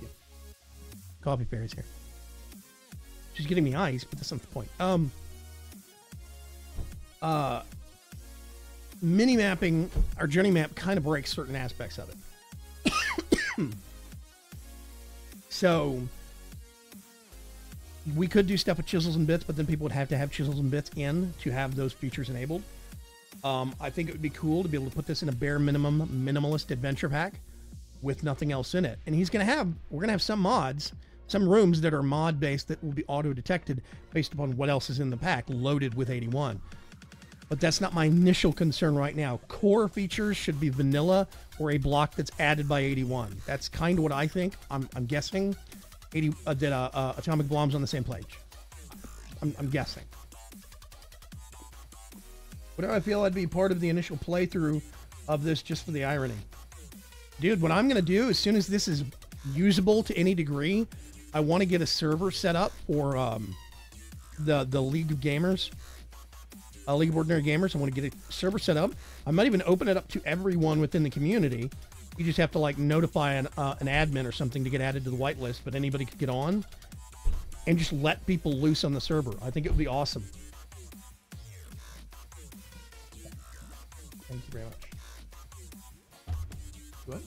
you. Coffee Fairy's here. She's getting me ice, but that's not the point. Mini-mapping, our journey map kind of breaks certain aspects of it. So, we could do stuff with chisels and bits, but then people would have to have chisels and bits in to have those features enabled. I think it would be cool to be able to put this in a bare minimum minimalist adventure pack with nothing else in it. And we're going to have some mods, some rooms that are mod based that will be auto detected based upon what else is in the pack loaded with EightyOne. But that's not my initial concern right now. Core features should be vanilla or a block that's added by EightyOne. That's kind of what I think. I'm guessing that AtomicBlom's on the same page. I'm guessing. But I feel I'd be part of the initial playthrough of this just for the irony. Dude, what I'm going to do, as soon as this is usable to any degree, I want to get a server set up for the League of Gamers. League of Ordinary Gamers. I want to get a server set up. I might even open it up to everyone within the community. You just have to like notify an admin or something to get added to the whitelist, but anybody could get on and just let people loose on the server. I think it would be awesome. Thank you very much. What?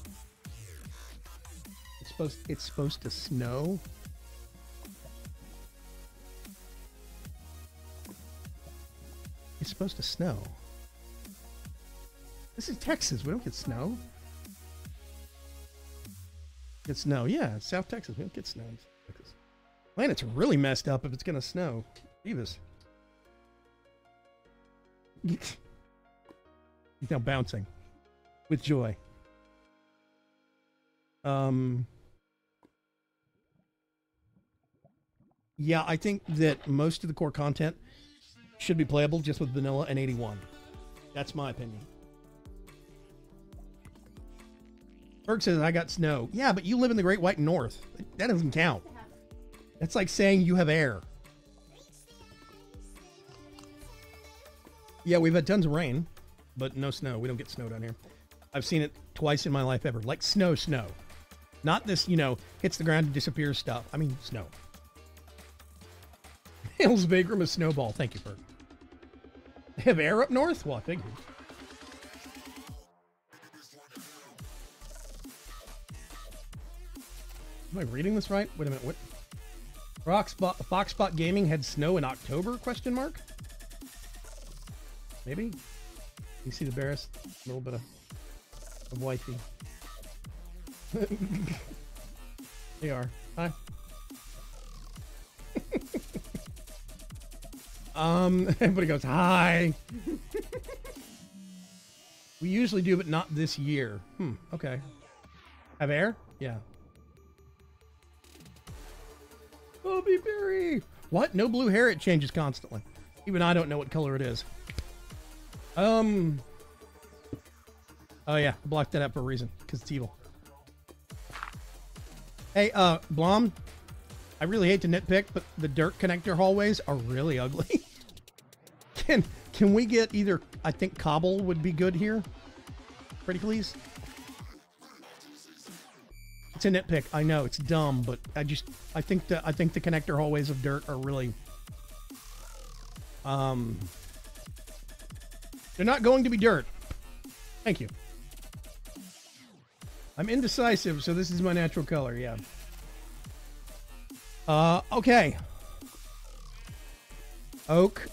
It's supposed to snow. It's supposed to snow. This is Texas. We don't get snow. Get snow. Yeah, it's South Texas. We don't get snow in Texas. Planet's really messed up if it's going to snow. Beavis. He's now bouncing with joy. Yeah, I think that most of the core content should be playable just with vanilla and EightyOne. That's my opinion. Berg says, I got snow. Yeah, but you live in the Great White North. That doesn't count. That's like saying you have air. Yeah, we've had tons of rain, but no snow. We don't get snow down here. I've seen it twice in my life ever. Like snow. Not this, hits the ground and disappears stuff. I mean, snow. Hails Vaygrim a snowball. Thank you, Bert. They have air up north? Well, I figured. Am I reading this right? Wait a minute. What? Foxspot Gaming had snow in October? Question mark? Maybe? You see the Barris? A little bit of wifey. They are. Hi. Everybody goes, hi. We usually do, but not this year. Okay. Have air? Yeah. Bobby Berry. What? No blue hair? It changes constantly. Even I don't know what color it is. Oh yeah, I blocked that up for a reason, because it's evil. Hey, Blom, I really hate to nitpick, but the dirt connector hallways are really ugly. Can we get either, I think cobble would be good here? Pretty please? It's a nitpick, I know, it's dumb, but I think the connector hallways of dirt are really, they're not going to be dirt. Thank you. I'm indecisive, so this is my natural color, yeah. Okay. Oak.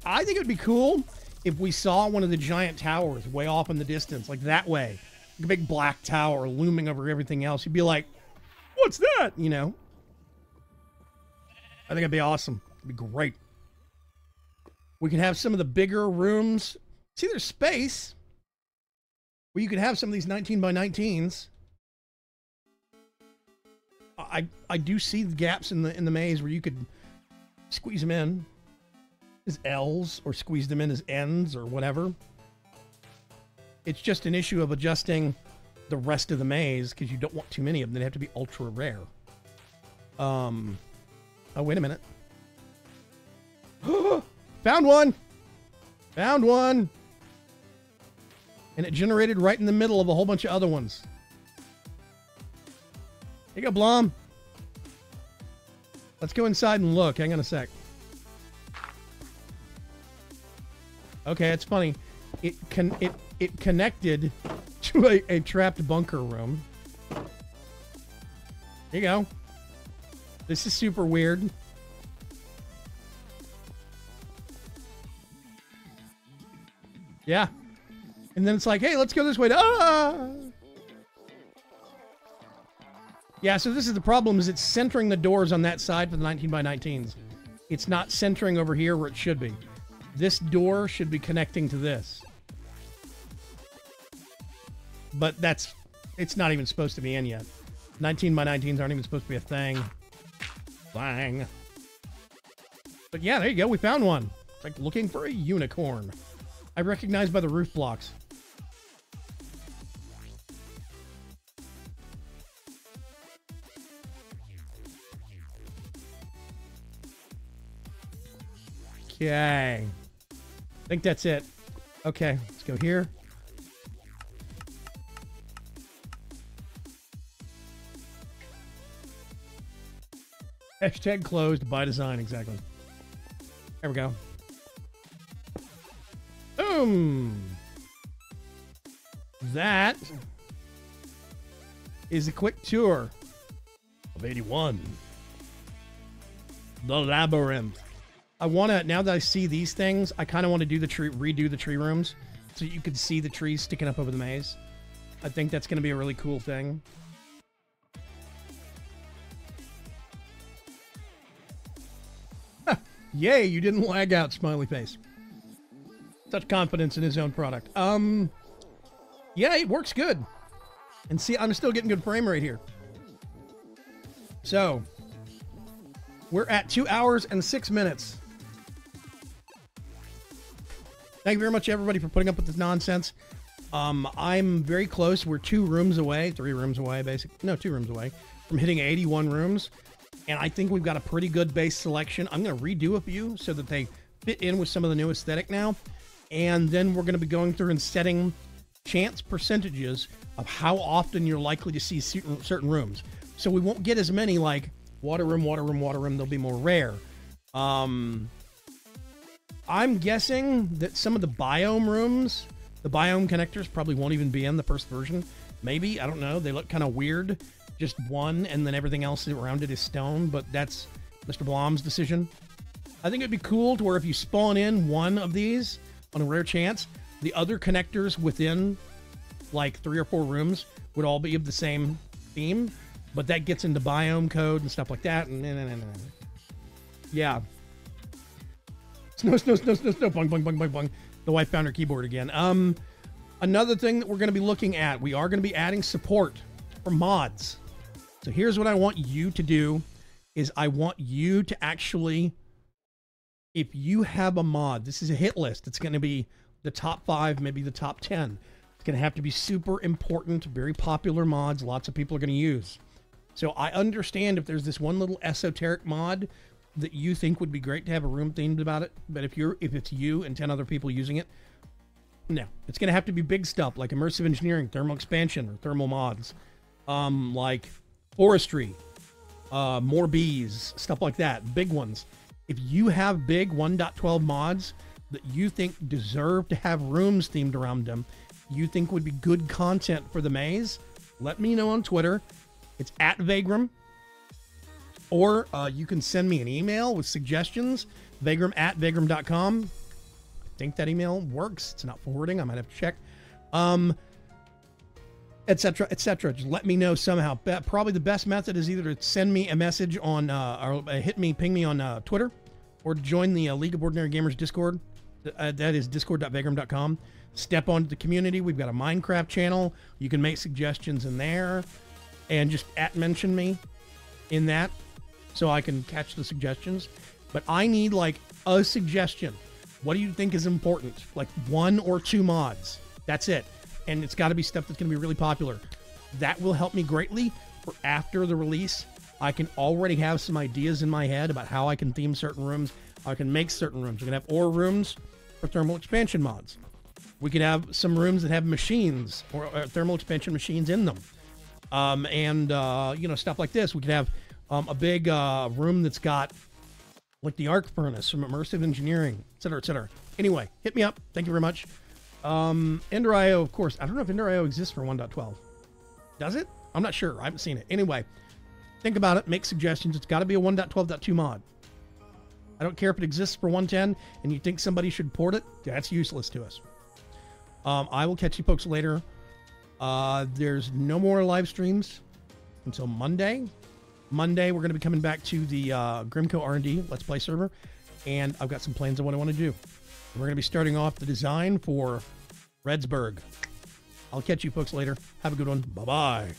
I think it would be cool if we saw one of the giant towers way off in the distance, like that way. Like a big black tower looming over everything else. You'd be like, what's that? You know? I think it'd be awesome. It'd be great. We can have some of the bigger rooms. See, there's space where you could have some of these 19 by 19s. I do see the gaps in the maze where you could squeeze them in as L's or squeeze them in as N's or whatever. It's just an issue of adjusting the rest of the maze because you don't want too many of them. They have to be ultra rare. Oh, wait a minute. Found one! Found one! And it generated right in the middle of a whole bunch of other ones. Here you go, Blom. Let's go inside and look. Hang on a sec. Okay, it's funny. It connected to a trapped bunker room. Here you go. This is super weird. Yeah. And then it's like, hey, let's go this way. Yeah, so this is the problem, is it's centering the doors on that side for the 19 by 19s. It's not centering over here where it should be. This door should be connecting to this. But it's not even supposed to be in yet. 19 by 19s aren't even supposed to be a thing. Bang. But yeah, there you go. We found one. It's like looking for a unicorn. I recognize by the roof blocks. Okay. I think that's it. Okay, let's go here. Hashtag closed by design, exactly. There we go. Boom! That is a quick tour of EightyOne. The Labyrinth. I want to, now that I see these things, I kind of want to do the tree, redo the tree rooms so you can see the trees sticking up over the maze. I think that's going to be a really cool thing. Yay, you didn't lag out, smiley face. Such confidence in his own product. Yeah, it works good. And see, I'm still getting good frame rate here. So, we're at 2 hours and 6 minutes. Thank you very much, everybody, for putting up with this nonsense. I'm very close. We're 2 rooms away, 3 rooms away, basically. No, 2 rooms away from hitting 81 rooms. And I think we've got a pretty good base selection. I'm going to redo a few so that they fit in with some of the new aesthetic now. And then we're going to be going through and setting chance percentages of how often you're likely to see certain rooms. So we won't get as many like water room, water room, water room. They'll be more rare. I'm guessing that some of the biome rooms, the biome connectors probably won't even be in the first version. Maybe, I don't know. They look kind of weird. Just one, and then everything else around it is stone, but that's Mr. Blom's decision. I think it'd be cool to where if you spawn in one of these on a rare chance, the other connectors within like 3 or 4 rooms would all be of the same theme, but that gets into biome code and stuff like that. And yeah. Snow, bung, bung, bung, bung, bung. The wife found her keyboard again. Another thing that we're going to be looking at, we are going to be adding support for mods. So here's what I want you to do is I want you to actually, if you have a mod, this is a hit list. It's going to be the top 5, maybe the top 10. going to have to be super important, very popular mods lots of people are going to use. So I understand if there's this one little esoteric mod that you think would be great to have a room themed about it, but if it's you and 10 other people using it, no. It's going to have to be big stuff like immersive engineering, thermal expansion, or thermal mods, like forestry, more bees, stuff like that, big ones. If you have big 1.12 mods that you think deserve to have rooms themed around them, you think would be good content for the maze, let me know on Twitter. It's at Vaygrim. Or you can send me an email with suggestions, vaygrim@vaygrim.com. I think that email works. It's not forwarding. I might have to check. Etc., etc. Just let me know somehow. Probably the best method is either to send me a message on, or ping me on Twitter, or join the League of Ordinary Gamers Discord. That is discord.vaygrim.com. Step onto the community. We've got a Minecraft channel. You can make suggestions in there, and just mention me in that so I can catch the suggestions. But I need like a suggestion. What do you think is important? Like 1 or 2 mods. That's it. And it's got to be stuff that's going to be really popular. That will help me greatly for after the release. I can already have some ideas in my head about how I can theme certain rooms. How I can make certain rooms. We can have ore rooms for thermal expansion mods. We could have some rooms that have machines or thermal expansion machines in them. You know, stuff like this. We could have a big room that's got like the arc furnace from immersive engineering, etc., etc. Anyway, hit me up. Thank you very much. Ender.io, of course. I don't know if Ender.io exists for 1.12. Does it? I'm not sure. I haven't seen it. Anyway, think about it. Make suggestions. It's got to be a 1.12.2 mod. I don't care if it exists for 1.10 and you think somebody should port it. That's useless to us. I will catch you folks later. There's no more live streams until Monday. Monday, we're going to be coming back to the Grimco R&D Let's Play server, and I've got some plans of what I want to do. We're going to be starting off the design for Redsburg. I'll catch you folks later. Have a good one. Bye-bye.